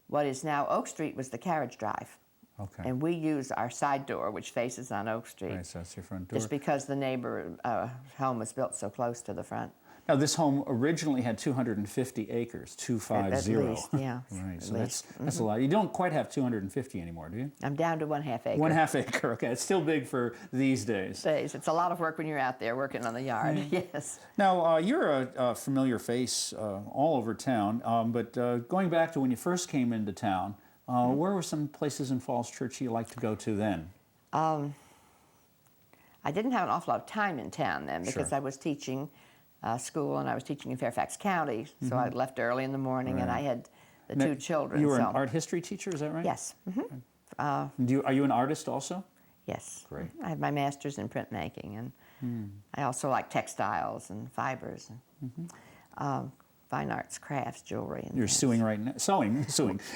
K: what is now Oak Street was the carriage drive.
G: Okay.
K: And we use our side door, which faces on Oak Street.
G: Right, so that's your front door.
K: Just because the neighbor home was built so close to the front.
G: Now, this home originally had 250 acres, 250.
K: At least, yeah.
G: Right, so that's a lot. You don't quite have 250 anymore, do you?
K: I'm down to 1/2 acre.
G: 1/2 acre, okay. It's still big for these days.
K: It's a lot of work when you're out there working on the yard, yes.
G: Now, you're a familiar face all over town, but going back to when you first came into town, where were some places in Falls Church you liked to go to then?
K: I didn't have an awful lot of time in town then because I was teaching school, and I was teaching in Fairfax County, so I left early in the morning, and I had the 2 children.
G: You were an art history teacher, is that right?
K: Yes.
G: Are you an artist also?
K: Yes.
G: Great.
K: I have my master's in printmaking, and I also like textiles and fibers. fine arts, crafts, jewelry. And
G: You're
K: things.
G: suing right now. Suing.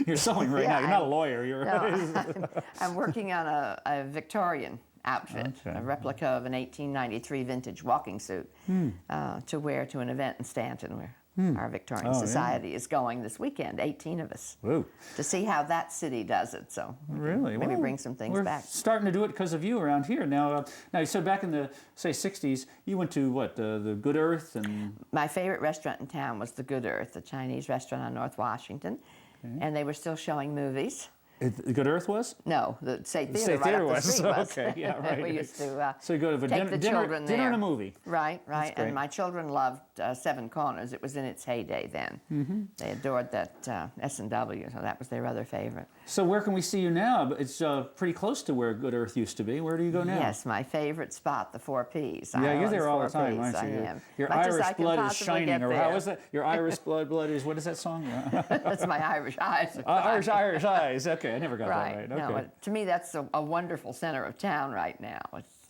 G: You're sewing right now. You're not a lawyer. You're.
K: No, I'm working on a Victorian outfit,
G: Okay.
K: a replica of an 1893 vintage walking suit to wear to an event in Stanton where our Victorian
G: Oh, yeah.
K: Society is going this weekend, 18 of us,
G: Whoa.
K: to see how that city does it. So
G: Really?
K: maybe
G: Well,
K: bring some things
G: we're
K: back.
G: starting to do it because of you around here. Now, you said back in the, say, 60s, you went to what, the Good Earth and...
K: My favorite restaurant in town was the Good Earth, the Chinese restaurant on North Washington, and they were still showing movies.
G: The Good Earth was?
K: No, the State Theater
G: State
K: right
G: Theater
K: up the
G: was.
K: street was.
G: Okay, yeah, right.
K: We used to
G: So you go to
K: take the children there.
G: dinner and a movie.
K: Right.
G: great.
K: And my children loved Seven Corners. It was in its heyday then. They adored that S&W, so that was their other favorite.
G: So where can we see you now? It's pretty close to where Good Earth used to be. Where do you go now?
K: Yes, my favorite spot, the Four Ps.
G: Yeah, you're there all the
K: Ireland's
G: time,
K: Four
G: aren't
K: Ps.
G: you?
K: I am.
G: Your
K: Much as
G: Irish
K: I can
G: blood is
K: possibly
G: shining,
K: get
G: or how
K: there.
G: is that? Your Irish blood is, what is that song?
K: That's my Irish eyes.
G: Irish eyes. Okay, I never got
K: Right.
G: that right. Okay.
K: No, to me, that's a wonderful center of town right now.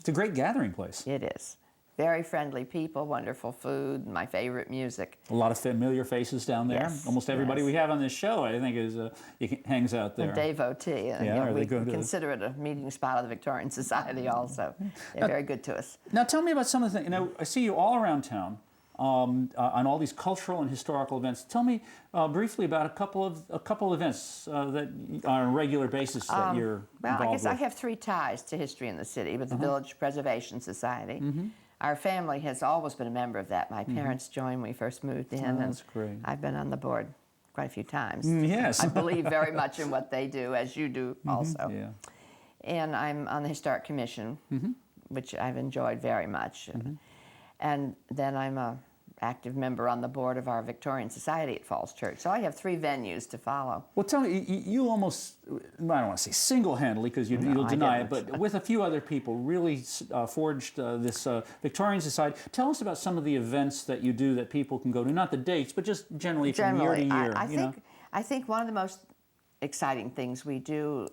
G: It's a great gathering place.
K: It is. Very friendly people, wonderful food, my favorite music.
G: A lot of familiar faces down there.
K: Yes,
G: Almost everybody
K: yes.
G: we have on this show, I think, is hangs out there.
K: A devotee. And,
G: Yeah, are
K: we
G: they good?
K: consider it a meeting spot of the Victorian Society also. They're very good to us.
G: Now, tell me about some of the things. I see you all around town on all these cultural and historical events. Tell me briefly about a couple of events that on a regular basis that you're
K: Well,
G: involved
K: I guess I
G: with.
K: have three ties to history in the city with the Village Preservation Society. Our family has always been a member of that. My parents joined when we first moved in, and
G: that's great.
K: I've been on the board quite a few times.
G: Yes.
K: I believe very much in what they do, as you do also.
G: Yeah.
K: And I'm on the Historic Commission, which I've enjoyed very much. And then I'm a active member on the board of our Victorian Society at Falls Church. So I have three venues to follow.
G: Well, tell me, you almost, I don't want to say single-handedly because you'll
K: I
G: deny it,
K: didn't.
G: but with a few other people really forged this Victorian Society. Tell us about some of the events that you do that people can go to, not the dates, but just generally from year to year.
K: I think one of the most exciting things we do,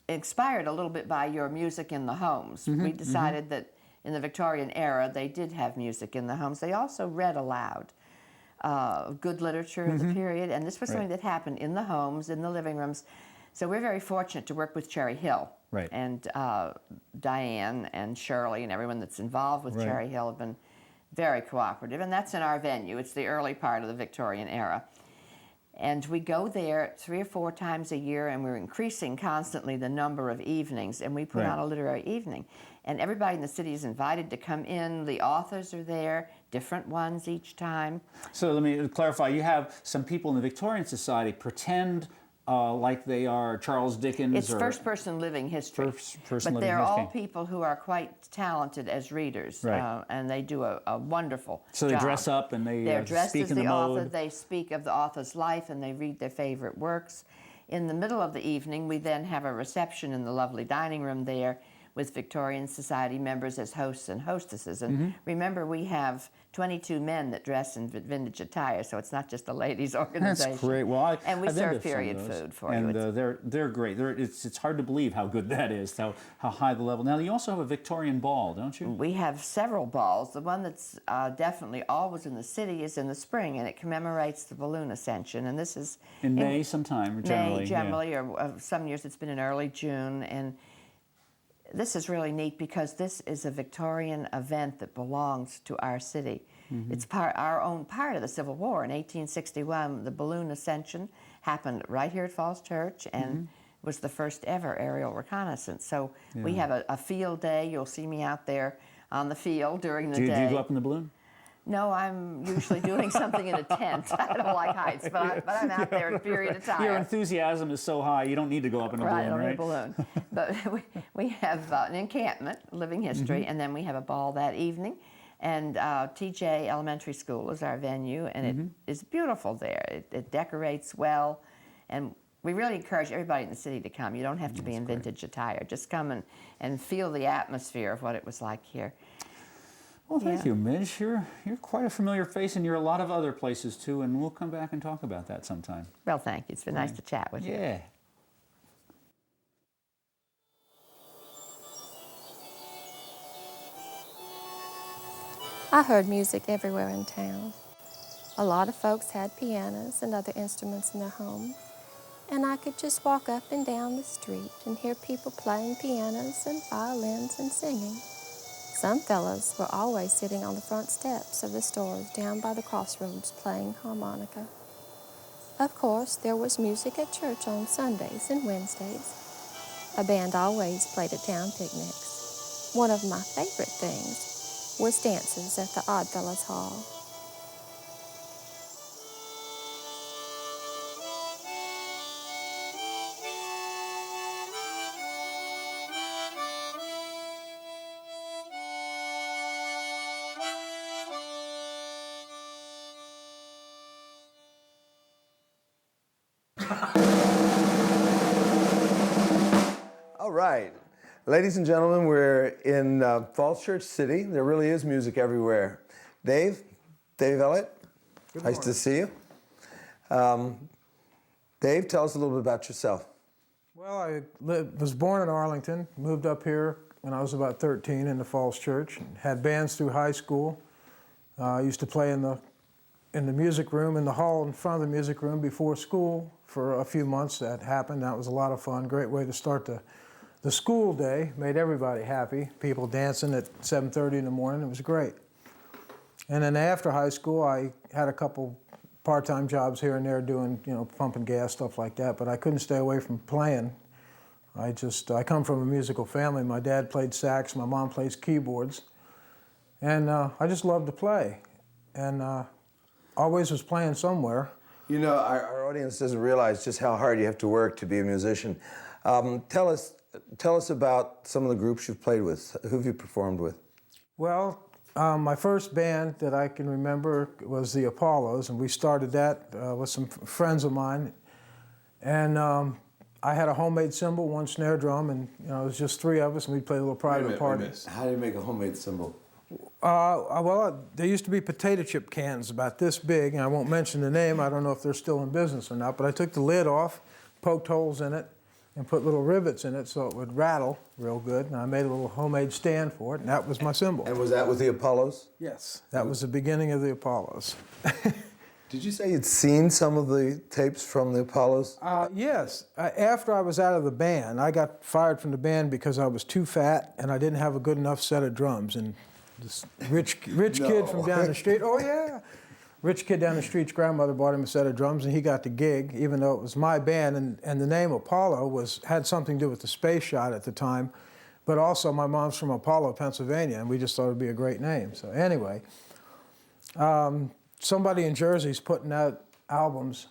K: inspired a little bit by your music in the homes. We decided that in the Victorian era, they did have music in the homes. They also read aloud good literature of the period, and this was something that happened in the homes, in the living rooms. So we're very fortunate to work with Cherry Hill.
G: Right.
K: And Diane and Shirley and everyone that's involved with Cherry Hill have been very cooperative, and that's in our venue. It's the early part of the Victorian era. And we go there 3 or 4 times a year, and we're increasing constantly the number of evenings, and we put on a literary evening. And everybody in the city is invited to come in. The authors are there, different ones each time.
G: So let me clarify. You have some people in the Victorian Society pretend like they are Charles Dickens.
K: It's
G: or
K: first-person living history.
G: First-person
K: but
G: living
K: they're all
G: history.
K: people who are quite talented as readers,
G: Right.
K: and they do a wonderful
G: So they
K: job.
G: dress up and
K: They're dressed
G: speak
K: as
G: in the
K: author.
G: mode.
K: They speak of the author's life, and they read their favorite works. In the middle of the evening, we then have a reception in the lovely dining room there with Victorian Society members as hosts and hostesses. And remember, we have 22 men that dress in vintage attire, so it's not just a ladies' organization.
G: That's great. Well,
K: and we
G: I've been
K: serve
G: to some of
K: period
G: those,
K: food for
G: and,
K: you.
G: they're great. It's hard to believe how good that is, how high the level. Now, you also have a Victorian ball, don't you?
K: We have several balls. The one that's definitely always in the city is in the spring, and it commemorates the balloon ascension. And this is
G: In May sometime, generally.
K: May, generally, or some years it's been in early June. And this is really neat because this is a Victorian event that belongs to our city. It's our own part of the Civil War. In 1861, the balloon ascension happened right here at Falls Church, and was the first ever aerial reconnaissance. So we have a field day. You'll see me out there on the field during the day.
G: Do you go up in the balloon?
K: No, I'm usually doing something in a tent. I don't like heights, but I'm out there in period attire.
G: Your enthusiasm is so high, you don't need to go up in a balloon,
K: I don't
G: right?
K: need a balloon. But we have an encampment, living history, and then we have a ball that evening. And TJ Elementary School is our venue, and it is beautiful there. It decorates well, and we really encourage everybody in the city to come. You don't have to be in vintage attire. Just come and feel the atmosphere of what it was like here.
G: Well, thank you, Midge. You're quite a familiar face, and you're a lot of other places too, and we'll come back and talk about that sometime.
K: Well, thank you. It's been nice to chat with you.
G: Yeah.
A: I heard music everywhere in town. A lot of folks had pianos and other instruments in their homes, and I could just walk up and down the street and hear people playing pianos and violins and singing. Some fellows were always sitting on the front steps of the stores down by the crossroads playing harmonica. Of course, there was music at church on Sundays and Wednesdays. A band always played at town picnics. One of my favorite things was dances at the Oddfellows Hall.
L: All right. Ladies and gentlemen, we're in Falls Church City. There really is music everywhere. Dave Elliott, nice to see you. Dave, tell us a little bit about yourself.
M: Well, I was born in Arlington, moved up here when I was about 13 into Falls Church, had bands through high school. I used to play in the music room, in the hall in front of the music room before school for a few months. That happened. That was a lot of fun. Great way to start the school day. Made everybody happy. People dancing at 7:30 in the morning. It was great. And then after high school, I had a couple part-time jobs here and there doing, pumping gas, stuff like that, but I couldn't stay away from playing. I come from a musical family. My dad played sax, my mom plays keyboards, and I just loved to play, and always was playing somewhere.
L: You know, our audience doesn't realize just how hard you have to work to be a musician. Tell us about some of the groups you've played with. Who have you performed with?
M: Well, my first band that I can remember was the Apollos, and we started that with some friends of mine. And I had a homemade cymbal, one snare drum, and it was just three of us, and we'd play little private parties.
L: How do you make a homemade cymbal?
M: Well, there used to be potato chip cans about this big, and I won't mention the name. I don't know if they're still in business or not, but I took the lid off, poked holes in it, and put little rivets in it so it would rattle real good. And I made a little homemade stand for it, and that was my cymbal.
L: And was that with the Apollos?
M: Yes, that was the beginning of the Apollos.
L: Did you say you'd seen some of the tapes from the Apollos?
M: Yes. After I was out of the band, I got fired from the band because I was too fat and I didn't have a good enough set of drums. And this rich kid from down the street, oh yeah, rich kid down the street's grandmother bought him a set of drums, and he got the gig, even though it was my band. And the name Apollo had something to do with the space shot at the time, but also my mom's from Apollo, Pennsylvania, and we just thought it'd be a great name. So anyway, somebody in Jersey's putting out albums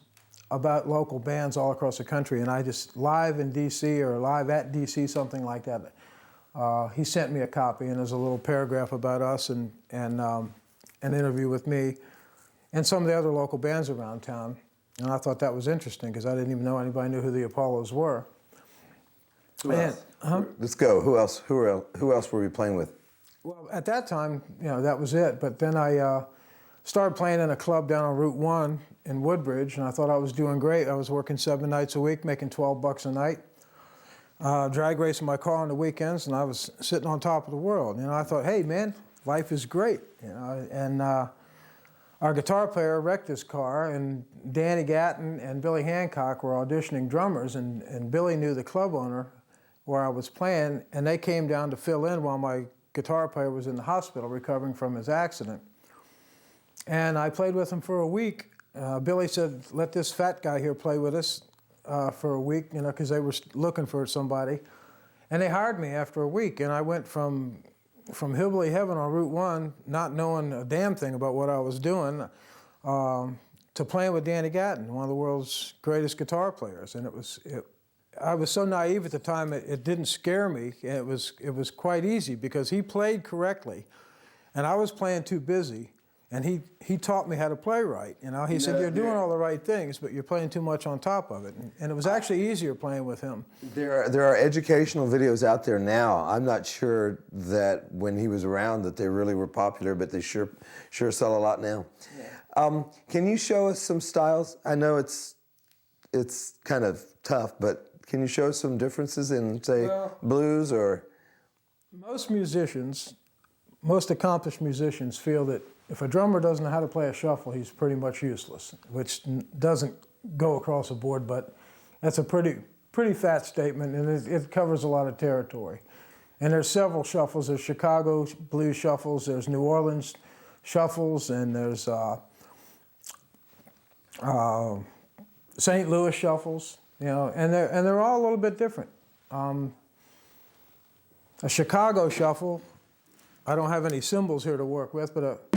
M: about local bands all across the country, and I just live in D.C. or live at D.C., something like that. He sent me a copy, and there's a little paragraph about us and an interview with me and some of the other local bands around town. And I thought that was interesting because I didn't even know anybody knew who the Apollos were.
L: Who else? Let's go. Who else? Who else were we playing with?
M: Well, at that time, that was it. But then I started playing in a club down on Route 1 in Woodbridge, and I thought I was doing great. I was working 7 nights a week, making $12 a night, drag racing my car on the weekends, and I was sitting on top of the world. I thought, hey, man, life is great. And our guitar player wrecked his car, and Danny Gatton and Billy Hancock were auditioning drummers, and Billy knew the club owner where I was playing, and they came down to fill in while my guitar player was in the hospital recovering from his accident. And I played with him for a week. Billy said, let this fat guy here play with us for a week, because they were looking for somebody. And they hired me after a week, and I went from hillbilly heaven on Route 1, not knowing a damn thing about what I was doing, to playing with Danny Gatton, one of the world's greatest guitar players. And I was so naive at the time, it didn't scare me. It was quite easy because he played correctly, and I was playing too busy. And he taught me how to play right. He said, you're doing all the right things, but you're playing too much on top of it. And it was actually easier playing with him.
L: There are educational videos out there now. I'm not sure that when he was around that they really were popular, but they sure sell a lot now. Yeah. Can you show us some styles? I know it's kind of tough, but can you show us some differences in, say, blues or?
M: Most accomplished musicians feel that if a drummer doesn't know how to play a shuffle, he's pretty much useless, which doesn't go across the board, but that's a pretty fat statement, and it covers a lot of territory. And there's several shuffles. There's Chicago blues shuffles, there's New Orleans shuffles, and there's St. Louis shuffles, you know, and they're all a little bit different. A Chicago shuffle, I don't have any cymbals here to work with, but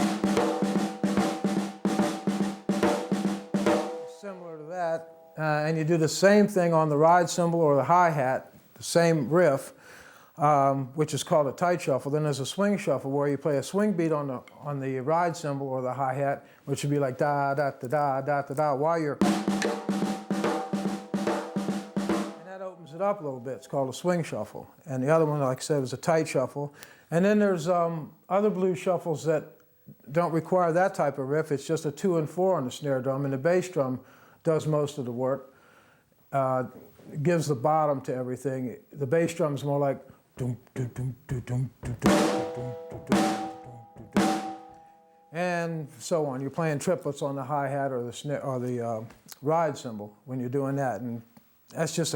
M: similar to that, and you do the same thing on the ride cymbal or the hi-hat, the same riff, which is called a tight shuffle. Then there's a swing shuffle where you play a swing beat on the ride cymbal or the hi-hat, which would be like da da da da da da da while you're, and that opens it up a little bit. It's called a swing shuffle. And the other one, like I said, was a tight shuffle. And then there's other blues shuffles that don't require that type of riff. It's just a 2 and 4 on the snare drum, and the bass drum does most of the work. Gives the bottom to everything. The bass drum is more like dum dum dum dum dum dum dum dum, and so on. You're playing triplets on the hi-hat or the snare or the ride cymbal when you're doing that, and that's just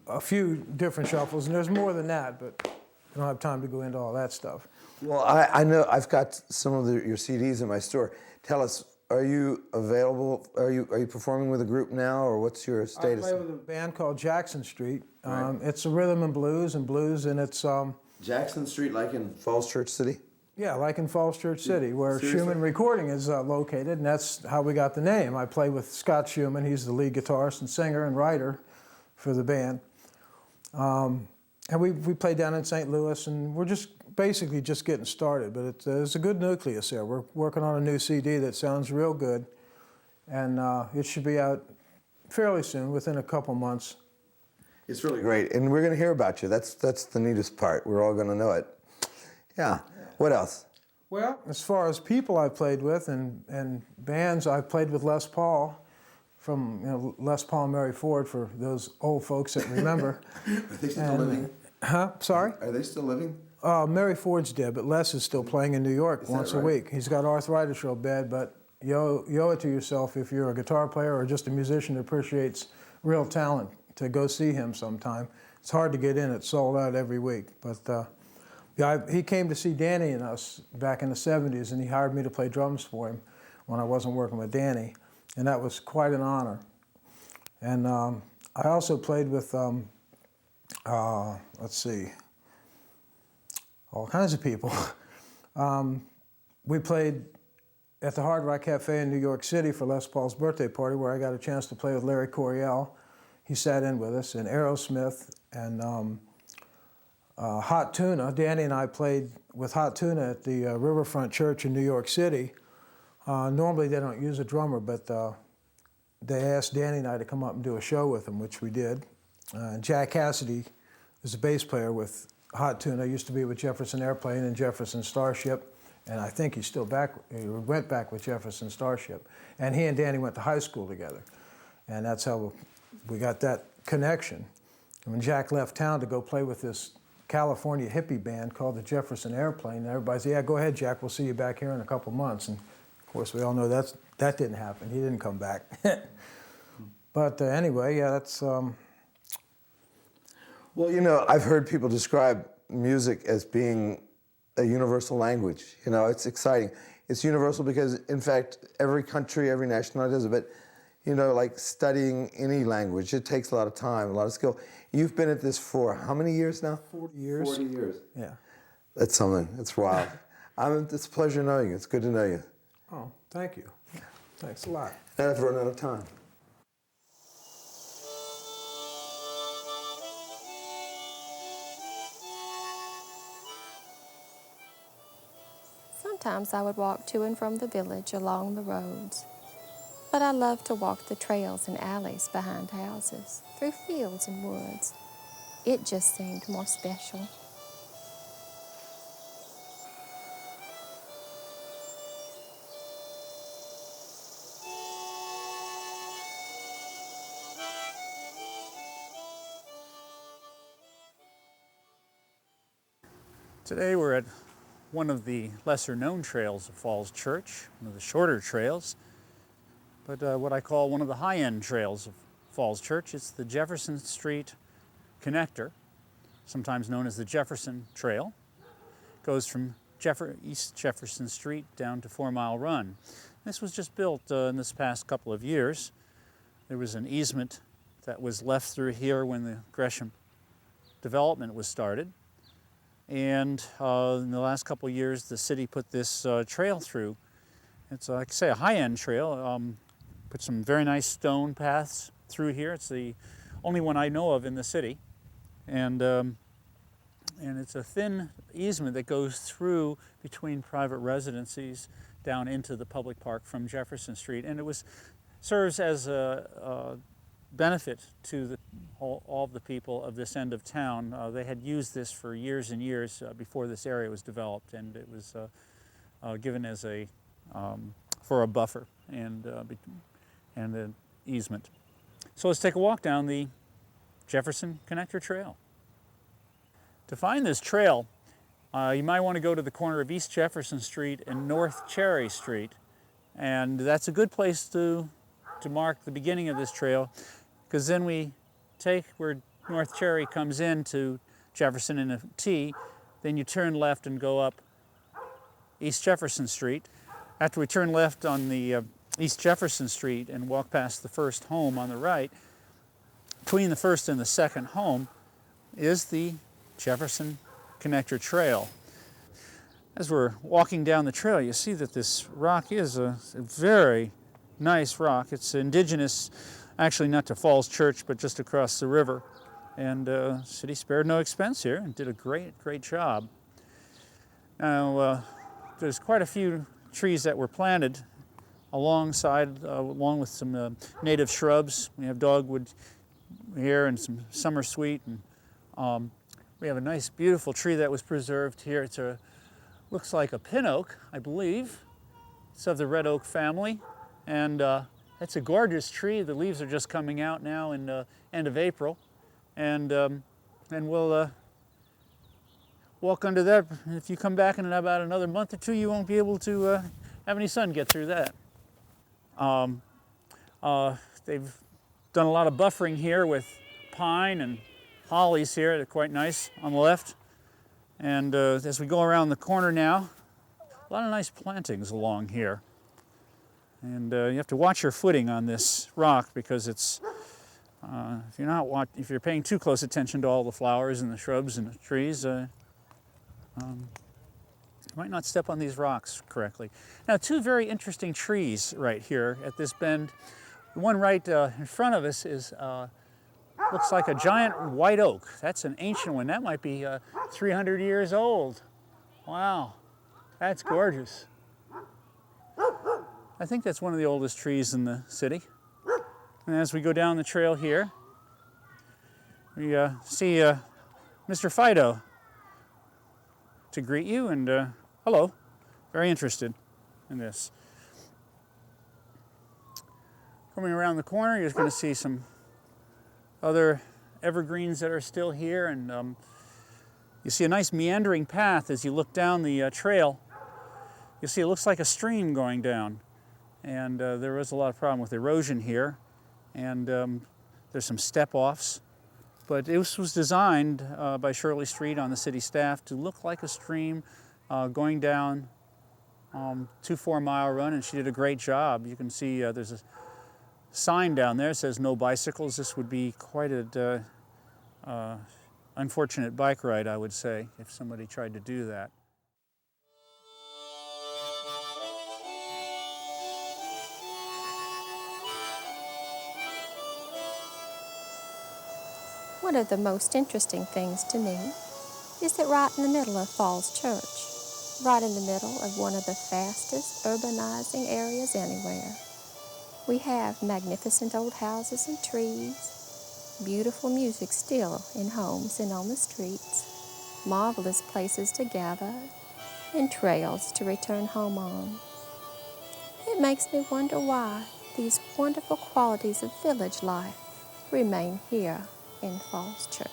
M: a few different shuffles. And there's more than that, but I don't have time to go into all that stuff.
L: Well, I know I've got some of your CDs in my store. Tell us, are you available? Are you performing with a group now, or what's your status?
M: I play with a band called Jackson Street.
L: Right.
M: It's a rhythm and blues, and it's
L: Jackson Street, like in Falls Church City.
M: Yeah, like in Falls Church City, where
L: Seriously?
M: Schumann Recording is located, and that's how we got the name. I play with Scott Schumann. He's the lead guitarist and singer and writer for the band. And we play down in St. Louis, and we're basically just getting started, but it's a good nucleus there. We're working on a new CD that sounds real good, and it should be out fairly soon, within a couple months.
L: It's really great, and we're going to hear about you. That's the neatest part. We're all going to know it. Yeah. What else?
M: Well, as far as people I've played with and bands, I've played with Les Paul, from Les Paul and Mary Ford, for those old folks that remember.
L: Are they still living?
M: Huh? Sorry?
L: Are they still living?
M: Mary Ford's dead, but Les is still playing in New York once a week. He's got arthritis real bad, but you owe it to yourself, if you're a guitar player or just a musician that appreciates real talent, to go see him sometime. It's hard to get in. It's sold out every week. But he came to see Danny and us back in the 70s, and he hired me to play drums for him when I wasn't working with Danny, and that was quite an honor. And I also played with, let's see, all kinds of people. We played at the Hard Rock Cafe in New York City for Les Paul's birthday party, where I got a chance to play with Larry Coryell. He sat in with us, and Aerosmith, and Hot Tuna. Danny and I played with Hot Tuna at the Riverfront Church in New York City. Normally they don't use a drummer, but they asked Danny and I to come up and do a show with them, which we did. Jack Cassidy is a bass player with Hot Tuna. Used to be with Jefferson Airplane and Jefferson Starship, and I think he's still back. He went back with Jefferson Starship, and he and Danny went to high school together, and that's how we got that connection. And when Jack left town to go play with this California hippie band called the Jefferson Airplane, and everybody said, "Yeah, go ahead, Jack. We'll see you back here in a couple months." And of course, we all know that didn't happen. He didn't come back. But anyway, yeah, that's.
L: Well, I've heard people describe music as being a universal language. It's exciting. It's universal because, in fact, every country, every nationality does it. But, like studying any language, it takes a lot of time, a lot of skill. You've been at this for how many years now?
M: 40 years.
L: 40 years.
M: Yeah.
L: That's something. It's wild. It's a pleasure knowing you. It's good to know you.
M: Oh, thank you. Thanks a lot.
L: And I've run out of time.
A: Sometimes I would walk to and from the village along the roads, but I loved to walk the trails and alleys behind houses, through fields and woods. It just seemed more special.
G: Today we're at one of the lesser known trails of Falls Church, one of the shorter trails, but what I call one of the high-end trails of Falls Church. It's the Jefferson Street Connector, sometimes known as the Jefferson Trail. It goes from East Jefferson Street down to 4 Mile Run. This was just built in this past couple of years. There was an easement that was left through here when the Gresham development was started. And in the last couple of years, the city put this trail through. It's, like I say, a high-end trail. Put some very nice stone paths through here. It's the only one I know of in the city. And it's a thin easement that goes through between private residencies down into the public park from Jefferson Street. And it serves as a benefit to all of the people of this end of town. They had used this for years and years before this area was developed, and it was given as for a buffer and an easement. So let's take a walk down the Jefferson Connector Trail. To find this trail, you might want to go to the corner of East Jefferson Street and North Cherry Street, and that's a good place to mark the beginning of this trail, because then we take where North Cherry comes into Jefferson in a T, then you turn left and go up East Jefferson Street. After we turn left on the East Jefferson Street and walk past the first home on the right, between the first and the second home is the Jefferson Connector Trail. As we're walking down the trail, you see that this rock is a very nice rock. It's indigenous, actually not to Falls Church, but just across the river. And the city spared no expense here and did a great job. Now, there's quite a few trees that were planted alongside, along with some native shrubs. We have dogwood here and some summer sweet. And we have a nice, beautiful tree that was preserved here. It's looks like a pin oak, I believe. It's of the red oak family. And it's a gorgeous tree. The leaves are just coming out now in the end of April. And we'll walk under that. If you come back in about another month or two, you won't be able to have any sun get through that. They've done a lot of buffering here with pine and hollies here. They're quite nice on the left. And as we go around the corner now, a lot of nice plantings along here. And you have to watch your footing on this rock, because it's if you're paying too close attention to all the flowers and the shrubs and the trees, you might not step on these rocks correctly. Now, two very interesting trees right here at this bend. The one right in front of us looks like a giant white oak. That's an ancient one. That might be 300 years old. Wow, that's gorgeous. I think that's one of the oldest trees in the city. And as we go down the trail here, we see Mr. Fido to greet you, and hello, very interested in this. Coming around the corner, you're going to see some other evergreens that are still here, and you see a nice meandering path as you look down the trail. You see it looks like a stream going down. And there is a lot of problem with erosion here, and there's some step-offs. But this was designed by Shirley Street on the city staff to look like a stream going down to 4 Mile Run, and she did a great job. You can see there's a sign down there that says no bicycles. This would be quite an unfortunate bike ride, I would say, if somebody tried to do that.
A: One of the most interesting things to me is that right in the middle of Falls Church, right in the middle of one of the fastest urbanizing areas anywhere, we have magnificent old houses and trees, beautiful music still in homes and on the streets, marvelous places to gather, and trails to return home on. It makes me wonder why these wonderful qualities of village life remain here in Falls Church.